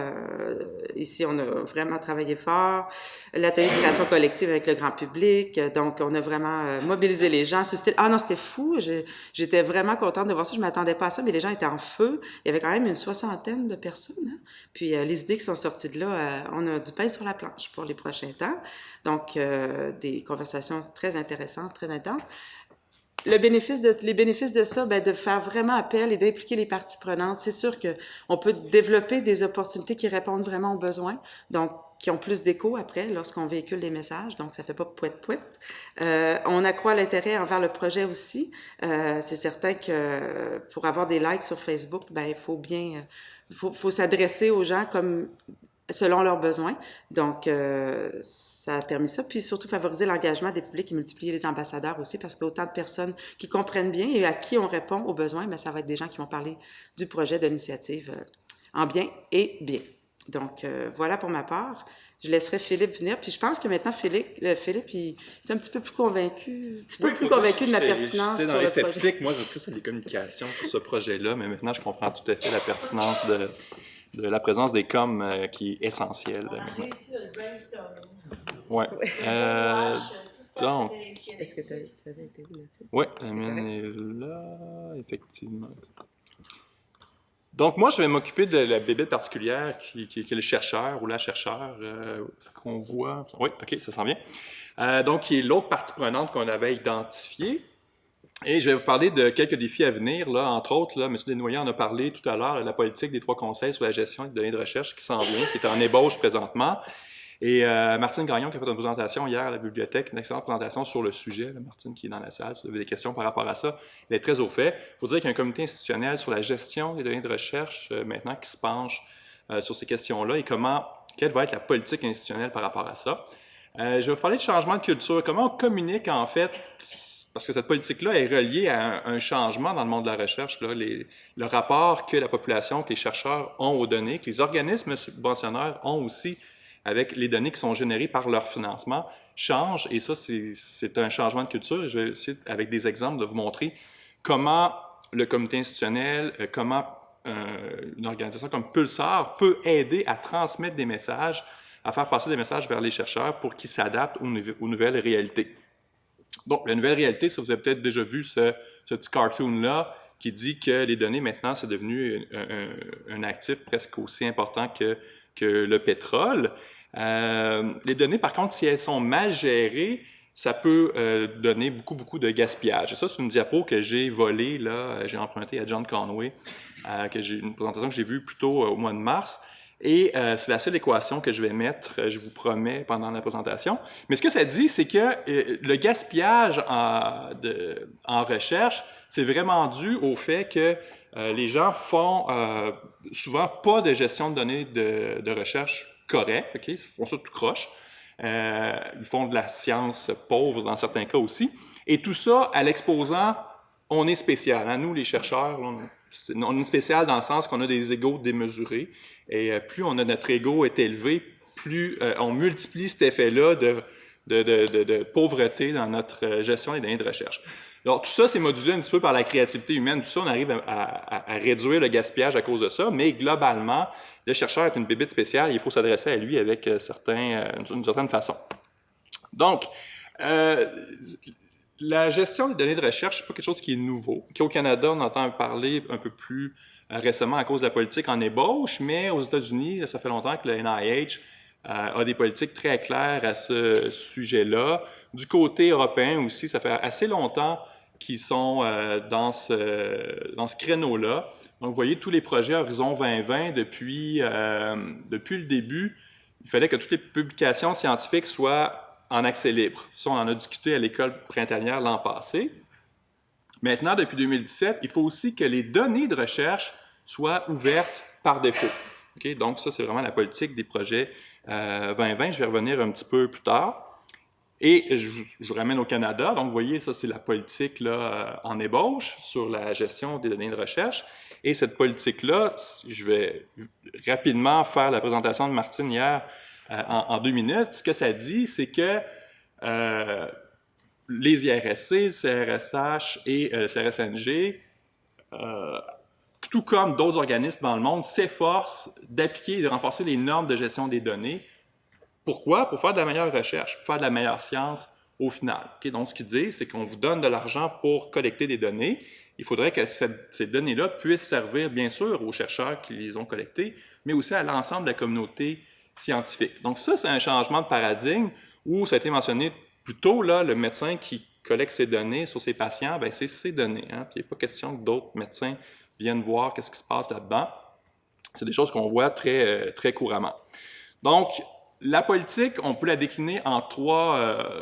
Ici, on a vraiment travaillé fort. L'atelier de création collective avec le grand public. Donc, on a vraiment mobilisé les gens. Ah non, c'était fou. J'étais vraiment contente de voir ça. Je m'attendais pas à ça, mais les gens étaient en feu. Il y avait quand même une 60aine de personnes. Hein? Puis, les idées qui sont sorties de là, on a du pain sur la planche pour les prochains temps. Donc, des conversations très intéressantes, très intenses. Les bénéfices de ça, de faire vraiment appel et d'impliquer les parties prenantes. C'est sûr qu'on peut développer des opportunités qui répondent vraiment aux besoins, donc qui ont plus d'écho après lorsqu'on véhicule des messages, donc ça fait pas pouette-pouette. On accroît l'intérêt envers le projet aussi. C'est certain que pour avoir des likes sur Facebook, il faut s'adresser aux gens comme selon leurs besoins. Donc, ça a permis ça. Puis surtout, favoriser l'engagement des publics et multiplier les ambassadeurs aussi, parce qu'autant de personnes qui comprennent bien et à qui on répond aux besoins, bien, ça va être des gens qui vont parler du projet, de l'initiative en bien et bien. Donc, voilà pour ma part. Je laisserai Philippe venir. Puis je pense que maintenant, Philippe, il est un petit peu plus convaincu, de ma pertinence J'étais dans sur les le projet. sceptiques. Moi, je plus à les communications pour ce projet-là, mais maintenant, je comprends tout à fait la pertinence de la présence des coms qui est essentielle. On a réussi notre brainstorming. Ouais. Donc, Est-ce que tu avais été où, là-dessus? oui, la mienne est là, effectivement. Donc, moi, je vais m'occuper de la bébête particulière qui est le chercheur ou la chercheure qu'on voit. Oui, OK, ça s'en vient. Donc, qui est l'autre partie prenante qu'on avait identifiée. Et je vais vous parler de quelques défis à venir. Là, entre autres, là, M. Desnoyers en a parlé tout à l'heure, la politique des 3 conseils sur la gestion des données de recherche qui s'en vient, qui est en ébauche présentement. Et Martine Gagnon qui a fait une présentation hier à la bibliothèque, une excellente présentation sur le sujet. Là, Martine qui est dans la salle, si vous avez des questions par rapport à ça, elle est très au fait. Il faut dire qu'il y a un comité institutionnel sur la gestion des données de recherche maintenant qui se penche sur ces questions-là et quelle va être la politique institutionnelle par rapport à ça. Je vais vous parler de changement de culture. Comment on communique en fait, parce que cette politique-là est reliée à un changement dans le monde de la recherche, là, le rapport que la population, que les chercheurs ont aux données, que les organismes subventionnaires ont aussi avec les données qui sont générées par leur financement, change. Et ça, c'est un changement de culture. Et je vais essayer, avec des exemples, de vous montrer comment le comité institutionnel, comment une organisation comme Pulsar peut aider à transmettre des messages, à faire passer des messages vers les chercheurs pour qu'ils s'adaptent aux nouvelles réalités. Donc, la nouvelle réalité, ça, vous avez peut-être déjà vu ce petit cartoon-là qui dit que les données, maintenant, c'est devenu un actif presque aussi important que le pétrole. Les données, par contre, si elles sont mal gérées, ça peut donner beaucoup de gaspillage. Et ça, c'est une diapo que j'ai volée, là, j'ai emprunté à John Conway, une présentation que j'ai vue plus tôt au mois de mars. Et c'est la seule équation que je vais mettre, je vous promets, pendant la présentation. Mais ce que ça dit, c'est que le gaspillage en recherche, c'est vraiment dû au fait que les gens font souvent pas de gestion de données de recherche correcte, okay? Ils font ça tout croche. Ils font de la science pauvre dans certains cas aussi. Et tout ça, à l'exposant, on est spécial. Hein? Nous, les chercheurs, on est spécial dans le sens qu'on a des égos démesurés. Et plus notre ego est élevé, plus on multiplie cet effet-là de pauvreté dans notre gestion des données de recherche. Alors, tout ça, c'est modulé un petit peu par la créativité humaine. Tout ça, on arrive à réduire le gaspillage à cause de ça. Mais globalement, le chercheur est une bébête spéciale. Il faut s'adresser à lui avec une certaine façon. Donc, la gestion des données de recherche, c'est pas quelque chose qui est nouveau. Au Canada, on entend parler un peu plus récemment à cause de la politique en ébauche, mais aux États-Unis, ça fait longtemps que le NIH a des politiques très claires à ce sujet-là. Du côté européen aussi, ça fait assez longtemps qu'ils sont dans ce créneau-là. Donc, vous voyez, tous les projets Horizon 2020, depuis le début, il fallait que toutes les publications scientifiques soient en accès libre. Ça, on en a discuté à l'école printanière l'an passé. Maintenant, depuis 2017, il faut aussi que les données de recherche soient ouvertes par défaut. Okay? Donc, ça, c'est vraiment la politique des projets 2020. Je vais revenir un petit peu plus tard. Et je vous ramène au Canada. Donc, vous voyez, ça, c'est la politique là, en ébauche sur la gestion des données de recherche. Et cette politique-là, je vais rapidement faire la présentation de Martine hier en 2 minutes. Ce que ça dit, c'est que les IRSC, le CRSH et le CRSNG, tout comme d'autres organismes dans le monde, s'efforcent d'appliquer et de renforcer les normes de gestion des données. Pourquoi? Pour faire de la meilleure recherche, pour faire de la meilleure science au final. Okay? Donc, ce qu'ils disent, c'est qu'on vous donne de l'argent pour collecter des données. Il faudrait que ces données-là puissent servir, bien sûr, aux chercheurs qui les ont collectées, mais aussi à l'ensemble de la communauté scientifique. Donc, ça, c'est un changement de paradigme où ça a été mentionné plus tôt, là, le médecin qui collecte ses données sur ses patients, bien, c'est ses données. Hein? Puis, il n'est pas question que d'autres médecins viennent voir qu'est-ce qui se passe là-dedans. C'est des choses qu'on voit très, très couramment. Donc, la politique, on peut la décliner en trois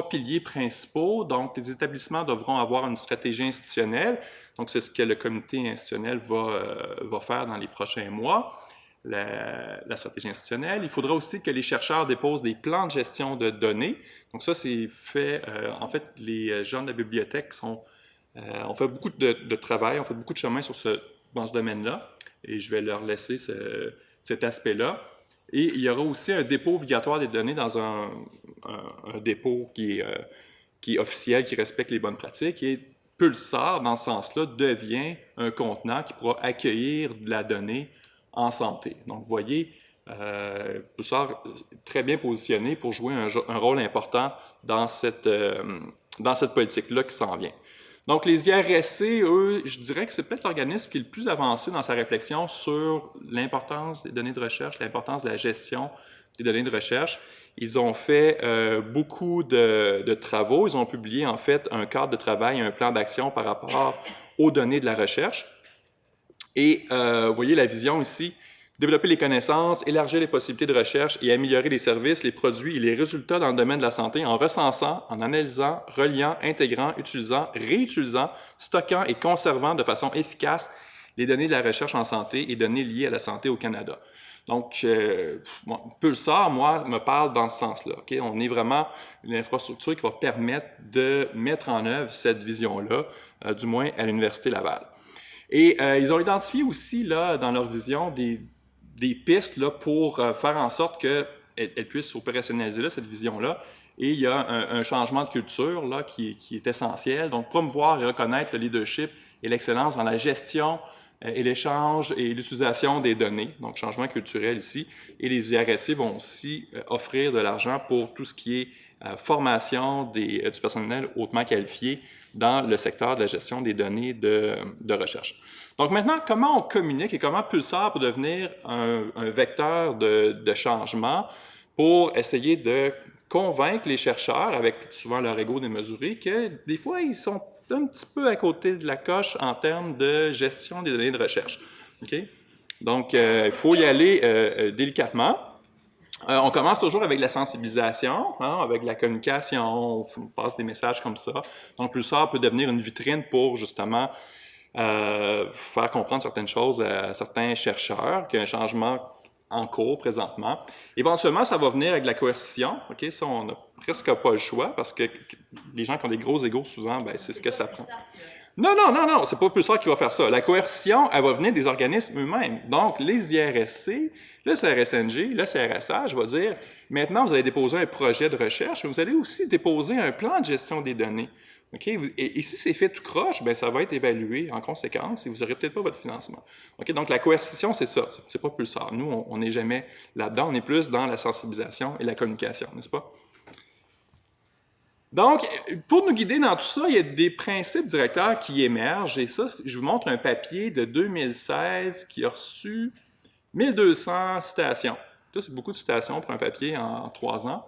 piliers principaux. Donc, les établissements devront avoir une stratégie institutionnelle. Donc, c'est ce que le comité institutionnel va faire dans les prochains mois. la stratégie institutionnelle. Il faudra aussi que les chercheurs déposent des plans de gestion de données. Donc ça, c'est fait, en fait, les gens de la bibliothèque ont fait beaucoup de travail, ont fait beaucoup de chemin dans ce domaine-là, et je vais leur laisser cet aspect-là. Et il y aura aussi un dépôt obligatoire des données dans un dépôt qui est officiel, qui respecte les bonnes pratiques, et Pulsar, dans ce sens-là, devient un contenant qui pourra accueillir de la donnée en santé. Donc, vous voyez, Pulsar est très bien positionné pour jouer un rôle important dans cette politique-là qui s'en vient. Donc, les IRSC, eux, je dirais que c'est peut-être l'organisme qui est le plus avancé dans sa réflexion sur l'importance des données de recherche, l'importance de la gestion des données de recherche. Ils ont fait beaucoup de travaux. Ils ont publié, en fait, un cadre de travail, un plan d'action par rapport aux données de la recherche. Et vous voyez la vision ici, développer les connaissances, élargir les possibilités de recherche et améliorer les services, les produits et les résultats dans le domaine de la santé en recensant, en analysant, reliant, intégrant, utilisant, réutilisant, stockant et conservant de façon efficace les données de la recherche en santé et données liées à la santé au Canada. Donc, Pulsar, moi, me parle dans ce sens-là. Okay? On est vraiment une infrastructure qui va permettre de mettre en œuvre cette vision-là, du moins à l'Université Laval. Et ils ont identifié aussi, là, dans leur vision, des pistes là, pour faire en sorte qu'elle puisse opérationnaliser là, cette vision-là. Et il y a un changement de culture là, qui est essentiel. Donc, promouvoir et reconnaître le leadership et l'excellence dans la gestion et l'échange et l'utilisation des données. Donc, changement culturel ici. Et les IRSC vont aussi offrir de l'argent pour tout ce qui est formation du personnel hautement qualifié dans le secteur de la gestion des données de recherche. Donc maintenant, comment on communique et comment Pulsar peut devenir un vecteur de changement pour essayer de convaincre les chercheurs, avec souvent leur ego démesuré, que des fois, ils sont un petit peu à côté de la coche en termes de gestion des données de recherche. Okay? Donc, il faut y aller délicatement. On commence toujours avec la sensibilisation, hein, avec la communication, on passe des messages comme ça. Donc, Pulsar peut devenir une vitrine pour justement faire comprendre certaines choses à certains chercheurs, qu'il y a un changement en cours présentement. Éventuellement, ça va venir avec la coercition. Okay? Ça, on n'a presque pas le choix parce que les gens qui ont des gros égos, souvent, ben, c'est ce que ça prend. Non, c'est pas Pulsar qui va faire ça. La coercition, elle va venir des organismes eux-mêmes. Donc, les IRSC, le CRSNG, le CRSH va dire, maintenant, vous allez déposer un projet de recherche, mais vous allez aussi déposer un plan de gestion des données. Okay? Et si c'est fait tout croche, ben, ça va être évalué en conséquence et vous n'aurez peut-être pas votre financement. Okay? Donc, la coercition, c'est ça. C'est pas Pulsar. Nous, on n'est jamais là-dedans. On est plus dans la sensibilisation et la communication, n'est-ce pas? Donc, pour nous guider dans tout ça, il y a des principes directeurs qui émergent. Et ça, je vous montre un papier de 2016 qui a reçu 1200 citations. Ça, c'est beaucoup de citations pour un papier en 3 ans.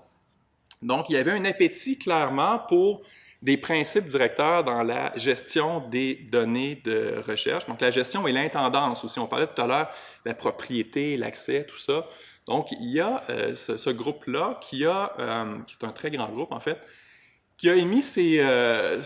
Donc, il y avait un appétit clairement pour des principes directeurs dans la gestion des données de recherche. Donc, la gestion et l'intendance aussi. On parlait tout à l'heure de la propriété, l'accès, tout ça. Donc, il y a ce groupe-là qui est un très grand groupe, en fait, qui a émis qui a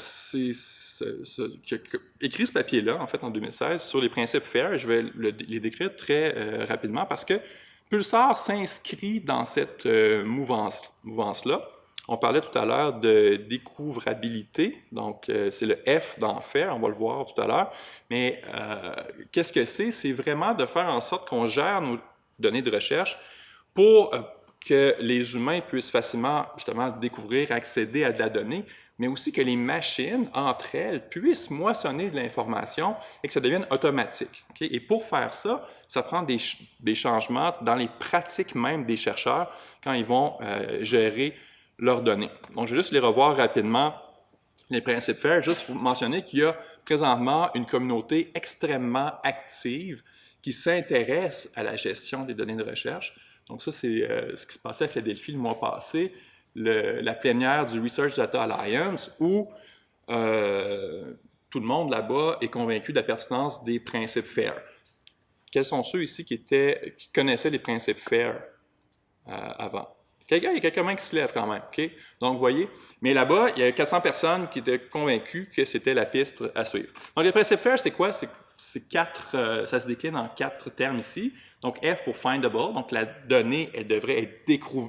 écrit ce papier-là, en fait, en 2016, sur les principes FAIR. Je vais les décrire très rapidement parce que Pulsar s'inscrit dans cette mouvance-là. On parlait tout à l'heure de découvrabilité, donc c'est le F dans FAIR, on va le voir tout à l'heure. Mais qu'est-ce que c'est? C'est vraiment de faire en sorte qu'on gère nos données de recherche pour que les humains puissent facilement, justement, découvrir, accéder à de la donnée, mais aussi que les machines, entre elles, puissent moissonner de l'information et que ça devienne automatique. Okay? Et pour faire ça, ça prend des changements dans les pratiques même des chercheurs quand ils vont gérer leurs données. Donc, je vais juste les revoir rapidement, les principes FAIR, juste pour mentionner qu'il y a présentement une communauté extrêmement active qui s'intéresse à la gestion des données de recherche. Donc ça, c'est ce qui se passait à Philadelphie le mois passé, la plénière du Research Data Alliance, où tout le monde là-bas est convaincu de la pertinence des principes FAIR. Quels sont ceux ici qui connaissaient les principes FAIR avant? Il y a quelques mains qui se lèvent quand même. Okay? Donc, vous voyez, mais là-bas, il y a 400 personnes qui étaient convaincues que c'était la piste à suivre. Donc, les principes FAIR, c'est quoi? ça se décline en 4 termes ici. Donc, F pour findable, donc la donnée, elle devrait être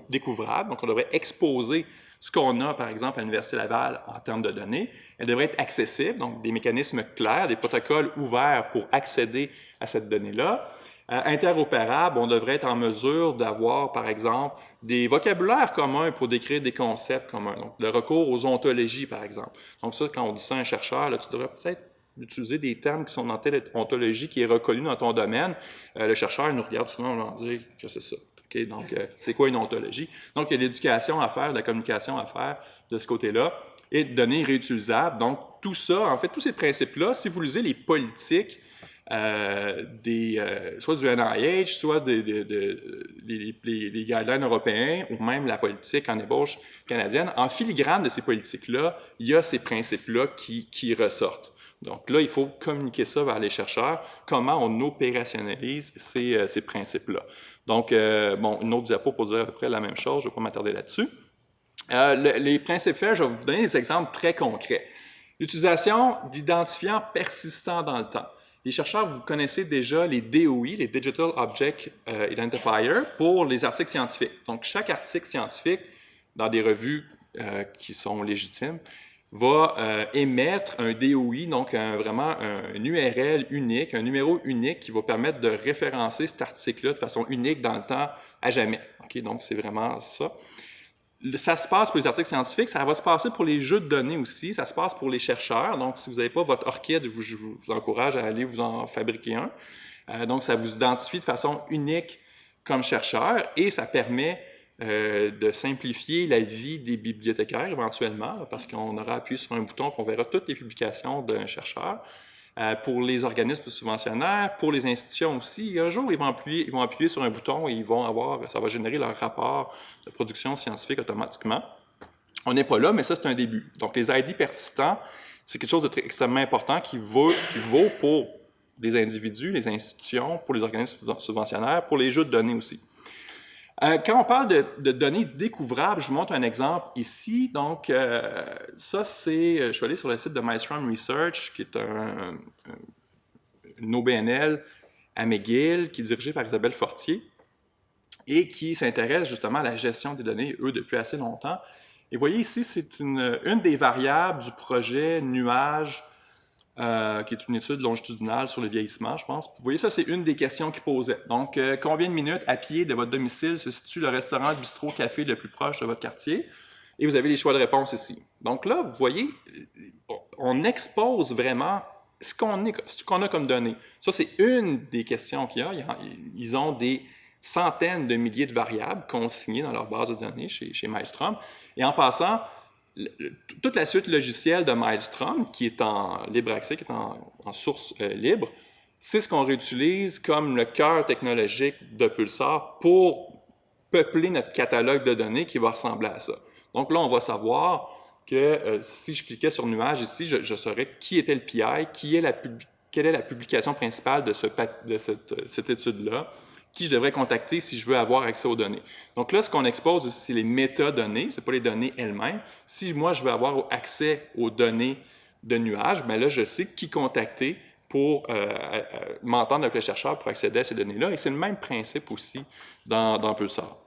découvrable, donc on devrait exposer ce qu'on a, par exemple, à l'Université Laval en termes de données. Elle devrait être accessible, donc des mécanismes clairs, des protocoles ouverts pour accéder à cette donnée-là. Interopérable, on devrait être en mesure d'avoir, par exemple, des vocabulaires communs pour décrire des concepts communs. Donc, le recours aux ontologies, par exemple. Donc, ça, quand on dit ça à un chercheur, là, tu devrais peut-être utiliser des termes qui sont dans telle ontologie qui est reconnue dans ton domaine. Le chercheur il nous regarde souvent, on leur dit que c'est ça. Okay? Donc, c'est quoi une ontologie? Donc, il y a l'éducation à faire, de la communication à faire de ce côté-là, et de données réutilisables. Donc, tout ça, en fait, tous ces principes-là, si vous lisez les politiques, soit du NIH, soit les guidelines européens, ou même la politique en ébauche canadienne, en filigrane de ces politiques-là, il y a ces principes-là qui ressortent. Donc là, il faut communiquer ça vers les chercheurs, comment on opérationnalise ces principes-là. Donc, une autre diapo pour dire à peu près la même chose, je ne vais pas m'attarder là-dessus. Les principes faits, je vais vous donner des exemples très concrets. L'utilisation d'identifiants persistants dans le temps. Les chercheurs, vous connaissez déjà les DOI, les Digital Object Identifier, pour les articles scientifiques. Donc, chaque article scientifique, dans des revues qui sont légitimes, va émettre un DOI, donc vraiment un URL unique, un numéro unique qui va permettre de référencer cet article-là de façon unique dans le temps à jamais. Okay? Donc, c'est vraiment ça. Ça se passe pour les articles scientifiques, ça va se passer pour les jeux de données aussi, ça se passe pour les chercheurs. Donc, si vous n'avez pas votre ORCID, je vous encourage à aller vous en fabriquer un. Donc, ça vous identifie de façon unique comme chercheur et ça permet de simplifier la vie des bibliothécaires éventuellement, parce qu'on aura appuyé sur un bouton et on verra toutes les publications d'un chercheur. Pour les organismes subventionnaires, pour les institutions aussi, un jour, ils vont appuyer sur un bouton et ça va générer leur rapport de production scientifique automatiquement. On n'est pas là, mais ça, c'est un début. Donc, les ID persistants, c'est quelque chose d'extrêmement important qui vaut pour les individus, les institutions, pour les organismes subventionnaires, pour les jeux de données aussi. Quand on parle de données découvrables, je vous montre un exemple ici. Donc, ça, je suis allé sur le site de Maelstrom Research, qui est une OBNL à McGill, qui est dirigée par Isabelle Fortier, et qui s'intéresse justement à la gestion des données, eux, depuis assez longtemps. Et vous voyez ici, c'est une des variables du projet Nuage, qui est une étude longitudinale sur le vieillissement, je pense. Vous voyez, ça, c'est une des questions qu'ils posaient. Donc, combien de minutes à pied de votre domicile se situe le restaurant, le bistrot, café le plus proche de votre quartier? Et vous avez les choix de réponse ici. Donc là, vous voyez, on expose vraiment ce qu'on a comme données. Ça, c'est une des questions qu'il y a. Ils ont des centaines de milliers de variables consignées dans leur base de données chez Maelstrom. Et en passant, toute la suite logicielle de Maelstrom, qui est en libre accès, qui est en source libre, c'est ce qu'on réutilise comme le cœur technologique de Pulsar pour peupler notre catalogue de données qui va ressembler à ça. Donc là, on va savoir que si je cliquais sur Nuage ici, je saurais qui était le PI, quelle est la publication principale de cette étude-là, qui je devrais contacter si je veux avoir accès aux données. Donc là, ce qu'on expose, c'est les métadonnées, ce n'est pas les données elles-mêmes. Si moi, je veux avoir accès aux données de Nuage, bien là, je sais qui contacter pour m'entendre avec le chercheur pour accéder à ces données-là. Et c'est le même principe aussi dans Pulsar.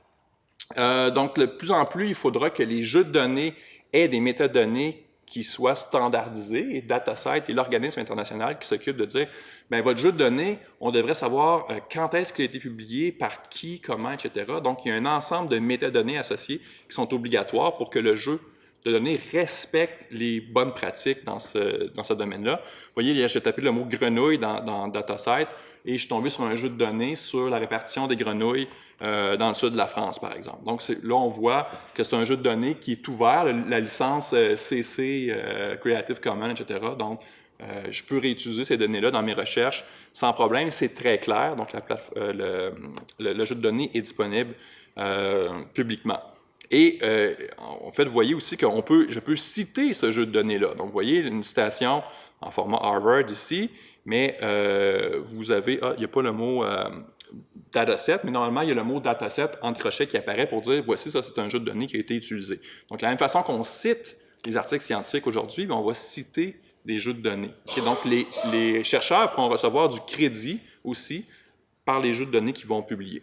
Donc, de plus en plus, il faudra que les jeux de données aient des métadonnées qui soient standardisées, et DataCite est l'organisme international qui s'occupe de dire, bien, votre jeu de données, on devrait savoir quand est-ce qu'il a été publié, par qui, comment, etc. Donc, il y a un ensemble de métadonnées associées qui sont obligatoires pour que le jeu de données respecte les bonnes pratiques dans ce domaine-là. Vous voyez, j'ai tapé le mot grenouille dans DataCite et je suis tombé sur un jeu de données sur la répartition des grenouilles dans le sud de la France, par exemple. Donc là, on voit que c'est un jeu de données qui est ouvert, la licence CC, Creative Commons, etc. Donc, je peux réutiliser ces données-là dans mes recherches sans problème. C'est très clair. Donc, le jeu de données est disponible publiquement. Et en fait, vous voyez aussi que je peux citer ce jeu de données-là. Donc, vous voyez une citation en format Harvard ici, mais vous avez, il n'y a pas le mot dataset, mais normalement, il y a le mot dataset entre crochets qui apparaît pour dire, voici, ça, c'est un jeu de données qui a été utilisé. Donc, de la même façon qu'on cite les articles scientifiques aujourd'hui, on va citer des jeux de données. Okay? Donc, les chercheurs pourront recevoir du crédit aussi par les jeux de données qu'ils vont publier.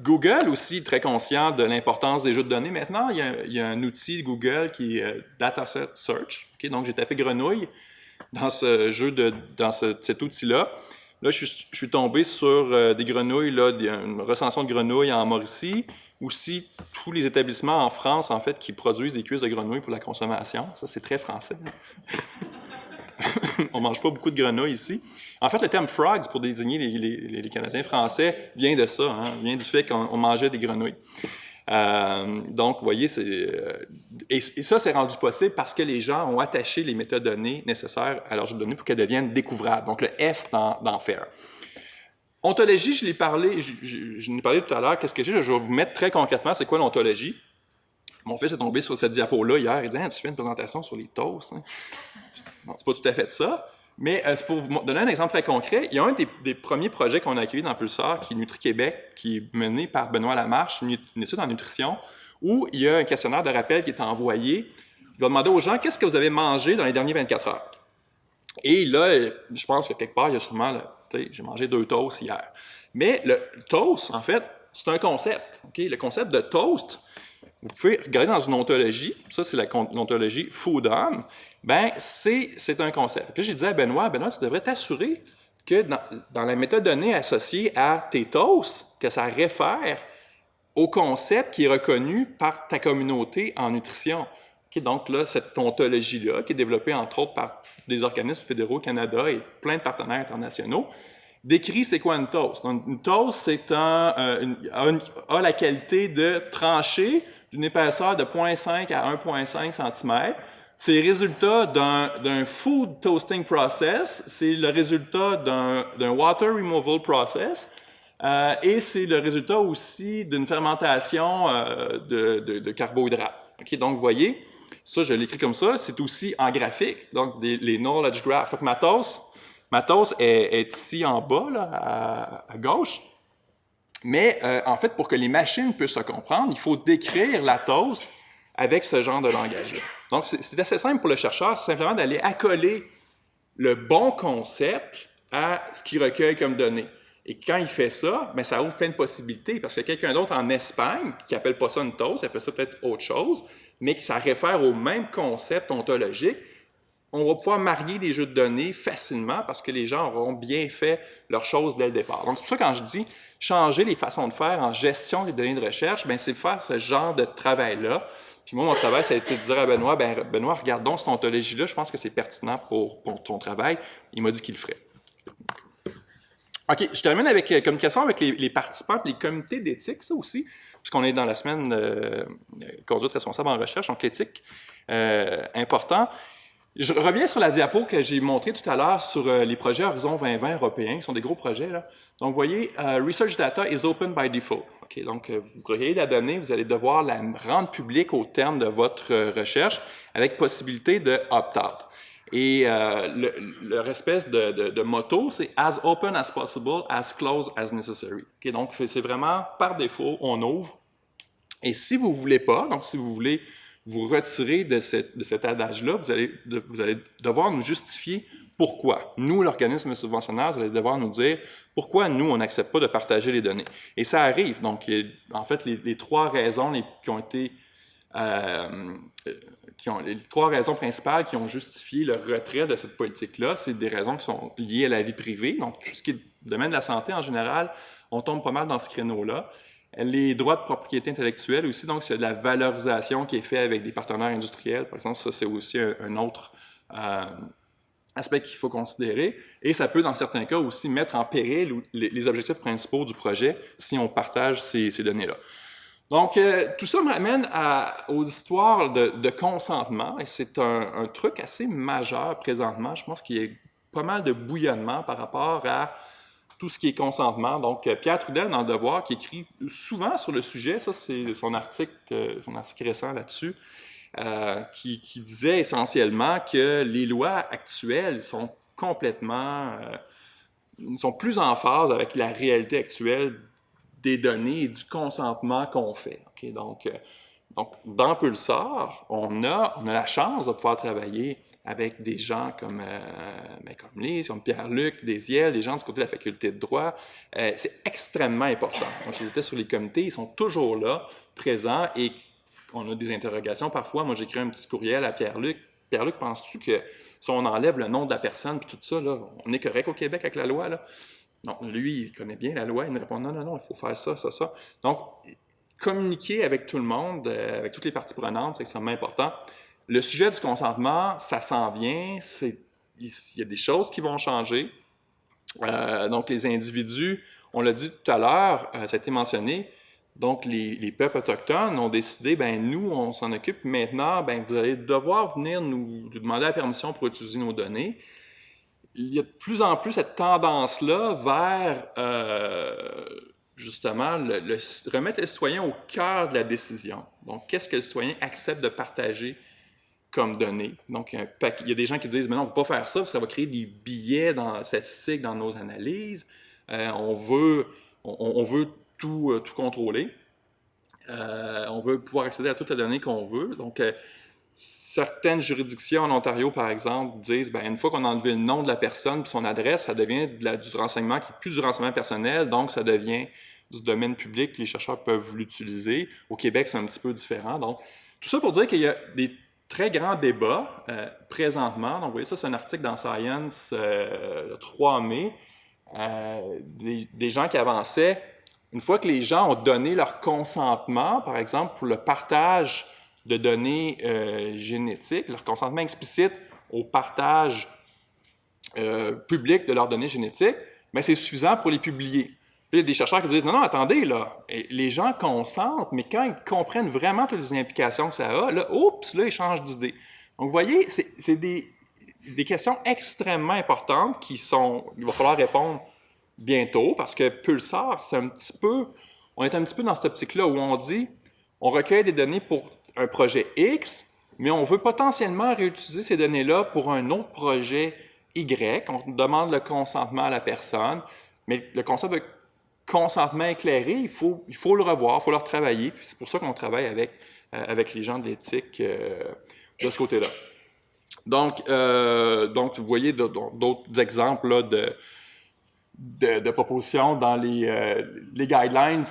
Google aussi, très conscient de l'importance des jeux de données. Maintenant, il y a un outil Google qui est Dataset Search. Okay? Donc, j'ai tapé grenouille dans cet outil-là. Là, je suis tombé sur des grenouilles, là, une recension de grenouilles en Mauricie. Aussi, tous les établissements en France, en fait, qui produisent des cuisses de grenouilles pour la consommation. Ça, c'est très français. On ne mange pas beaucoup de grenouilles ici. En fait, le terme « frogs » pour désigner les Canadiens français vient de ça, vient du fait qu'on mangeait des grenouilles. Donc, vous voyez, et ça, c'est rendu possible parce que les gens ont attaché les métadonnées nécessaires à leurs jeux de données pour qu'elles deviennent découvrables. Donc, le F dans FAIR. Ontologie, je l'ai parlé, je n'ai parlé tout à l'heure. Qu'est-ce que j'ai? Je vais vous mettre très concrètement, c'est quoi l'ontologie? Mon fils est tombé sur cette diapo-là hier. Il dit, tu fais une présentation sur les toasts. Hein? Non, c'est pas tout à fait ça. Mais c'est pour vous donner un exemple très concret. Il y a un des premiers projets qu'on a accueillis dans Pulsar, qui est Nutri-Québec, qui est mené par Benoît Lamarche, une étude en nutrition, où il y a un questionnaire de rappel qui est envoyé. Il va demander aux gens, qu'est-ce que vous avez mangé dans les dernières 24 heures? Et là, je pense que quelque part, il y a sûrement, j'ai mangé 2 toasts hier. Mais le toast, en fait, c'est un concept. Okay? Le concept de toast, vous pouvez regarder dans une ontologie, ça c'est l'ontologie Foodon, ben c'est un concept. Puis j'ai dit à Benoît, tu devrais t'assurer que dans la métadonnée associée à tes toasts, que ça réfère au concept qui est reconnu par ta communauté en nutrition. Okay, donc là, cette ontologie-là, qui est développée entre autres par des organismes fédéraux au Canada et plein de partenaires internationaux, décrit c'est quoi une toast. Donc, une toast, a la qualité de trancher d'une épaisseur de 0,5 à 1,5 cm. C'est le résultat d'un food toasting process, c'est le résultat d'un water removal process, et c'est le résultat aussi d'une fermentation de carbohydrates. Okay, donc, vous voyez, ça, je l'écris comme ça. C'est aussi en graphique, donc les knowledge graphs. Fait que ma toast est ici en bas, là, à gauche. Mais en fait, pour que les machines puissent se comprendre, il faut décrire la toast avec ce genre de langage-là. Donc, c'est assez simple pour le chercheur, c'est simplement d'aller accoler le bon concept à ce qu'il recueille comme données. Et quand il fait ça, bien, ça ouvre plein de possibilités, parce que quelqu'un d'autre en Espagne, qui n'appelle pas ça une toast, il appelle ça peut-être autre chose, mais que ça réfère au même concept ontologique, on va pouvoir marier les jeux de données facilement parce que les gens auront bien fait leurs choses dès le départ. Donc, c'est pour ça quand je dis changer les façons de faire en gestion des données de recherche, bien, c'est faire ce genre de travail-là. Puis moi, mon travail, ça a été de dire à Benoît, Benoît, regarde donc cette ontologie-là, je pense que c'est pertinent pour ton travail. Il m'a dit qu'il le ferait. OK, je termine avec communication avec les participants et les comités d'éthique, ça aussi, puisqu'on est dans la semaine conduite responsable en recherche, donc l'éthique, important. Je reviens sur la diapo que j'ai montrée tout à l'heure sur les projets Horizon 2020 européens, qui sont des gros projets, là. Donc, vous voyez, Research Data is open by default. Okay, donc, vous recueillez la donnée, vous allez devoir la rendre publique au terme de votre recherche avec possibilité de opt-out. Et leur espèce de motto, c'est « as open as possible, as close as necessary ». Okay, donc, c'est vraiment par défaut, on ouvre. Et si vous ne voulez pas, donc si vous voulez vous retirer de cet adage-là, vous allez devoir nous justifier pourquoi. Nous, l'organisme subventionnaire, vous allez devoir nous dire pourquoi nous, on n'accepte pas de partager les données. Et ça arrive. Donc, en fait, les 3 raisons qui ont été... les 3 raisons principales qui ont justifié le retrait de cette politique-là, c'est des raisons qui sont liées à la vie privée. Donc, tout ce qui est le domaine de la santé, en général, on tombe pas mal dans ce créneau-là. Les droits de propriété intellectuelle aussi, donc c'est de la valorisation qui est faite avec des partenaires industriels. Par exemple, ça, c'est aussi un autre aspect qu'il faut considérer. Et ça peut, dans certains cas, aussi mettre en péril les objectifs principaux du projet si on partage ces données-là. Donc, tout ça me ramène aux histoires de consentement, et c'est un truc assez majeur présentement. Je pense qu'il y a pas mal de bouillonnement par rapport à tout ce qui est consentement. Donc, Pierre Trudel, dans Le Devoir, qui écrit souvent sur le sujet, ça c'est son article récent là-dessus, qui disait essentiellement que les lois actuelles sont sont plus en phase avec la réalité actuelle des données et du consentement qu'on fait. Okay? Donc, Donc, dans Pulsar, on a la chance de pouvoir travailler avec des gens comme Lise, comme Pierre-Luc Desiel, des gens du côté de la faculté de droit. C'est extrêmement important. Donc, ils étaient sur les comités, ils sont toujours là, présents, et on a des interrogations parfois. Moi, j'écris un petit courriel à Pierre-Luc. Pierre-Luc, penses-tu que si on enlève le nom de la personne puis tout ça, là, on est correct au Québec avec la loi, là? Non, lui, il connaît bien la loi. Il me répond non, il faut faire ça, ça, ça. Donc, communiquer avec tout le monde, avec toutes les parties prenantes, c'est extrêmement important. Le sujet du consentement, ça s'en vient. Il y a des choses qui vont changer. Donc, les individus, on l'a dit tout à l'heure, ça a été mentionné, donc les peuples autochtones ont décidé, nous, on s'en occupe maintenant, vous allez devoir venir nous demander la permission pour utiliser nos données. Il y a de plus en plus cette tendance-là vers, justement, remettre le citoyen au cœur de la décision. Donc, qu'est-ce que le citoyen accepte de partager comme données? Donc, il y a des gens qui disent, mais non, on ne peut pas faire ça, parce que ça va créer des biais statistiques dans nos analyses. On veut tout contrôler. On veut pouvoir accéder à toutes les données qu'on veut. Donc, certaines juridictions en Ontario, par exemple, disent une fois qu'on a enlevé le nom de la personne et son adresse, ça devient du renseignement qui n'est plus du renseignement personnel, donc ça devient du domaine public, les chercheurs peuvent l'utiliser. Au Québec, c'est un petit peu différent. Donc, tout ça pour dire qu'il y a des très grands débats présentement. Donc, vous voyez, ça, c'est un article dans Science le 3 mai. Des gens qui avançaient, une fois que les gens ont donné leur consentement, par exemple, pour le partage de données génétiques, leur consentement explicite au partage public de leurs données génétiques, c'est suffisant pour les publier. Puis, il y a des chercheurs qui disent, non, attendez, là, les gens consentent, mais quand ils comprennent vraiment toutes les implications que ça a, là, ils changent d'idée. Donc, vous voyez, c'est des questions extrêmement importantes il va falloir répondre bientôt, parce que Pulsar, on est un petit peu dans cette optique-là où on dit, on recueille des données pour un projet X, mais on veut potentiellement réutiliser ces données-là pour un autre projet Y. On demande le consentement à la personne, mais le concept de consentement éclairé, il faut le revoir, il faut le retravailler. C'est pour ça qu'on travaille avec les gens de l'éthique de ce côté-là. Donc, vous voyez d'autres exemples là, de propositions dans les guidelines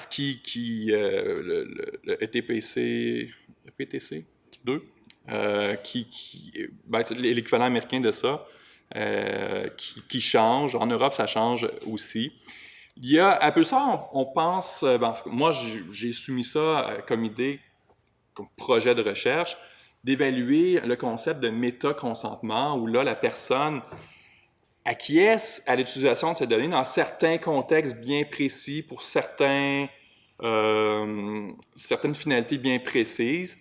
le ETPC, le PTC 2, c'est l'équivalent américain de ça, qui change. En Europe, ça change aussi. Il y a un peu ça, on pense, moi j'ai soumis ça comme idée, comme projet de recherche, d'évaluer le concept de méta-consentement, où là, la personne acquiesce à l'utilisation de ces données dans certains contextes bien précis, pour certaines finalités bien précises.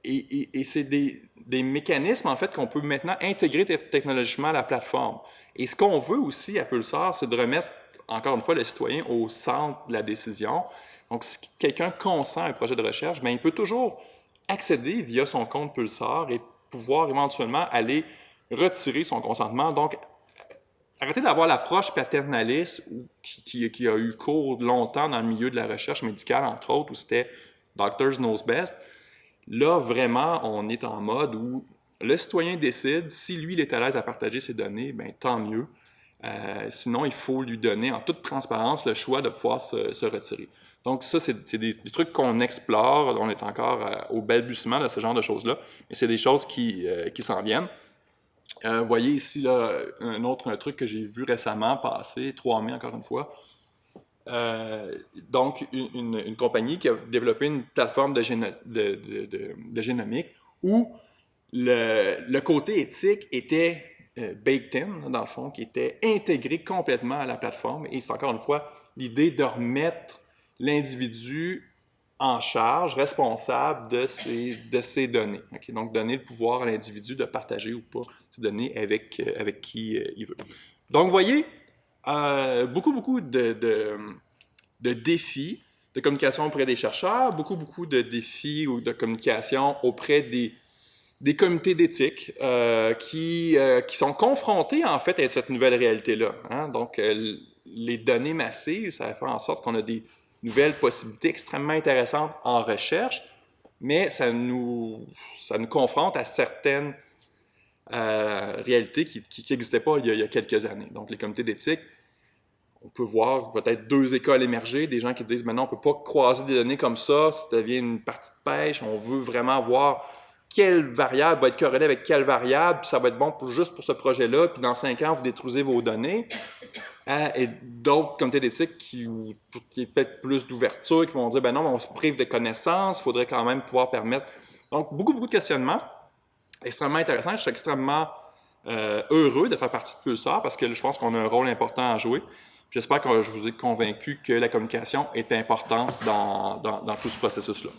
Et c'est des mécanismes, en fait, qu'on peut maintenant intégrer technologiquement à la plateforme. Et ce qu'on veut aussi à Pulsar, c'est de remettre, encore une fois, le citoyen au centre de la décision. Donc, si quelqu'un consent à un projet de recherche, il peut toujours accéder via son compte Pulsar et pouvoir éventuellement aller retirer son consentement. Donc, arrêtez d'avoir l'approche paternaliste qui a eu cours longtemps dans le milieu de la recherche médicale, entre autres, où c'était « doctors knows best ». Là, vraiment, on est en mode où le citoyen décide, si lui, il est à l'aise à partager ses données, tant mieux. Sinon, il faut lui donner en toute transparence le choix de pouvoir se retirer. Donc ça, c'est des trucs qu'on explore. On est encore au balbutiement de ce genre de choses-là, mais c'est des choses qui s'en viennent. Vous voyez ici là, un truc que j'ai vu récemment passer, 3 mai encore une fois. Donc, une compagnie qui a développé une plateforme de génomique où le côté éthique était baked in, dans le fond, qui était intégré complètement à la plateforme. Et c'est encore une fois l'idée de remettre l'individu en charge, responsable de ces données. Okay? Donc, donner le pouvoir à l'individu de partager ou pas ces données avec qui il veut. Donc, vous voyez, beaucoup de défis de communication auprès des chercheurs, beaucoup de défis ou de communication auprès des comités d'éthique qui sont confrontés, en fait, à cette nouvelle réalité-là. Hein? Donc, les données massives, ça va faire en sorte qu'on a des nouvelles possibilités extrêmement intéressantes en recherche, mais ça nous confronte à certaines réalités qui n'existaient pas il y a quelques années. Donc, les comités d'éthique, on peut voir peut-être 2 écoles émerger, des gens qui disent maintenant on ne peut pas croiser des données comme ça, si ça devient une partie de pêche, on veut vraiment voir quelle variable va être corrélée avec quelle variable, puis ça va être bon juste pour ce projet-là, puis dans 5 ans, vous détruisez vos données. Et d'autres comités d'éthique qui est peut-être plus d'ouverture, qui vont dire ben non, on se prive de connaissances, il faudrait quand même pouvoir permettre. Donc, beaucoup de questionnements, extrêmement intéressants. Je suis extrêmement heureux de faire partie de Pulsar parce que je pense qu'on a un rôle important à jouer. J'espère que je vous ai convaincu que la communication est importante dans tout ce processus-là.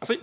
Merci.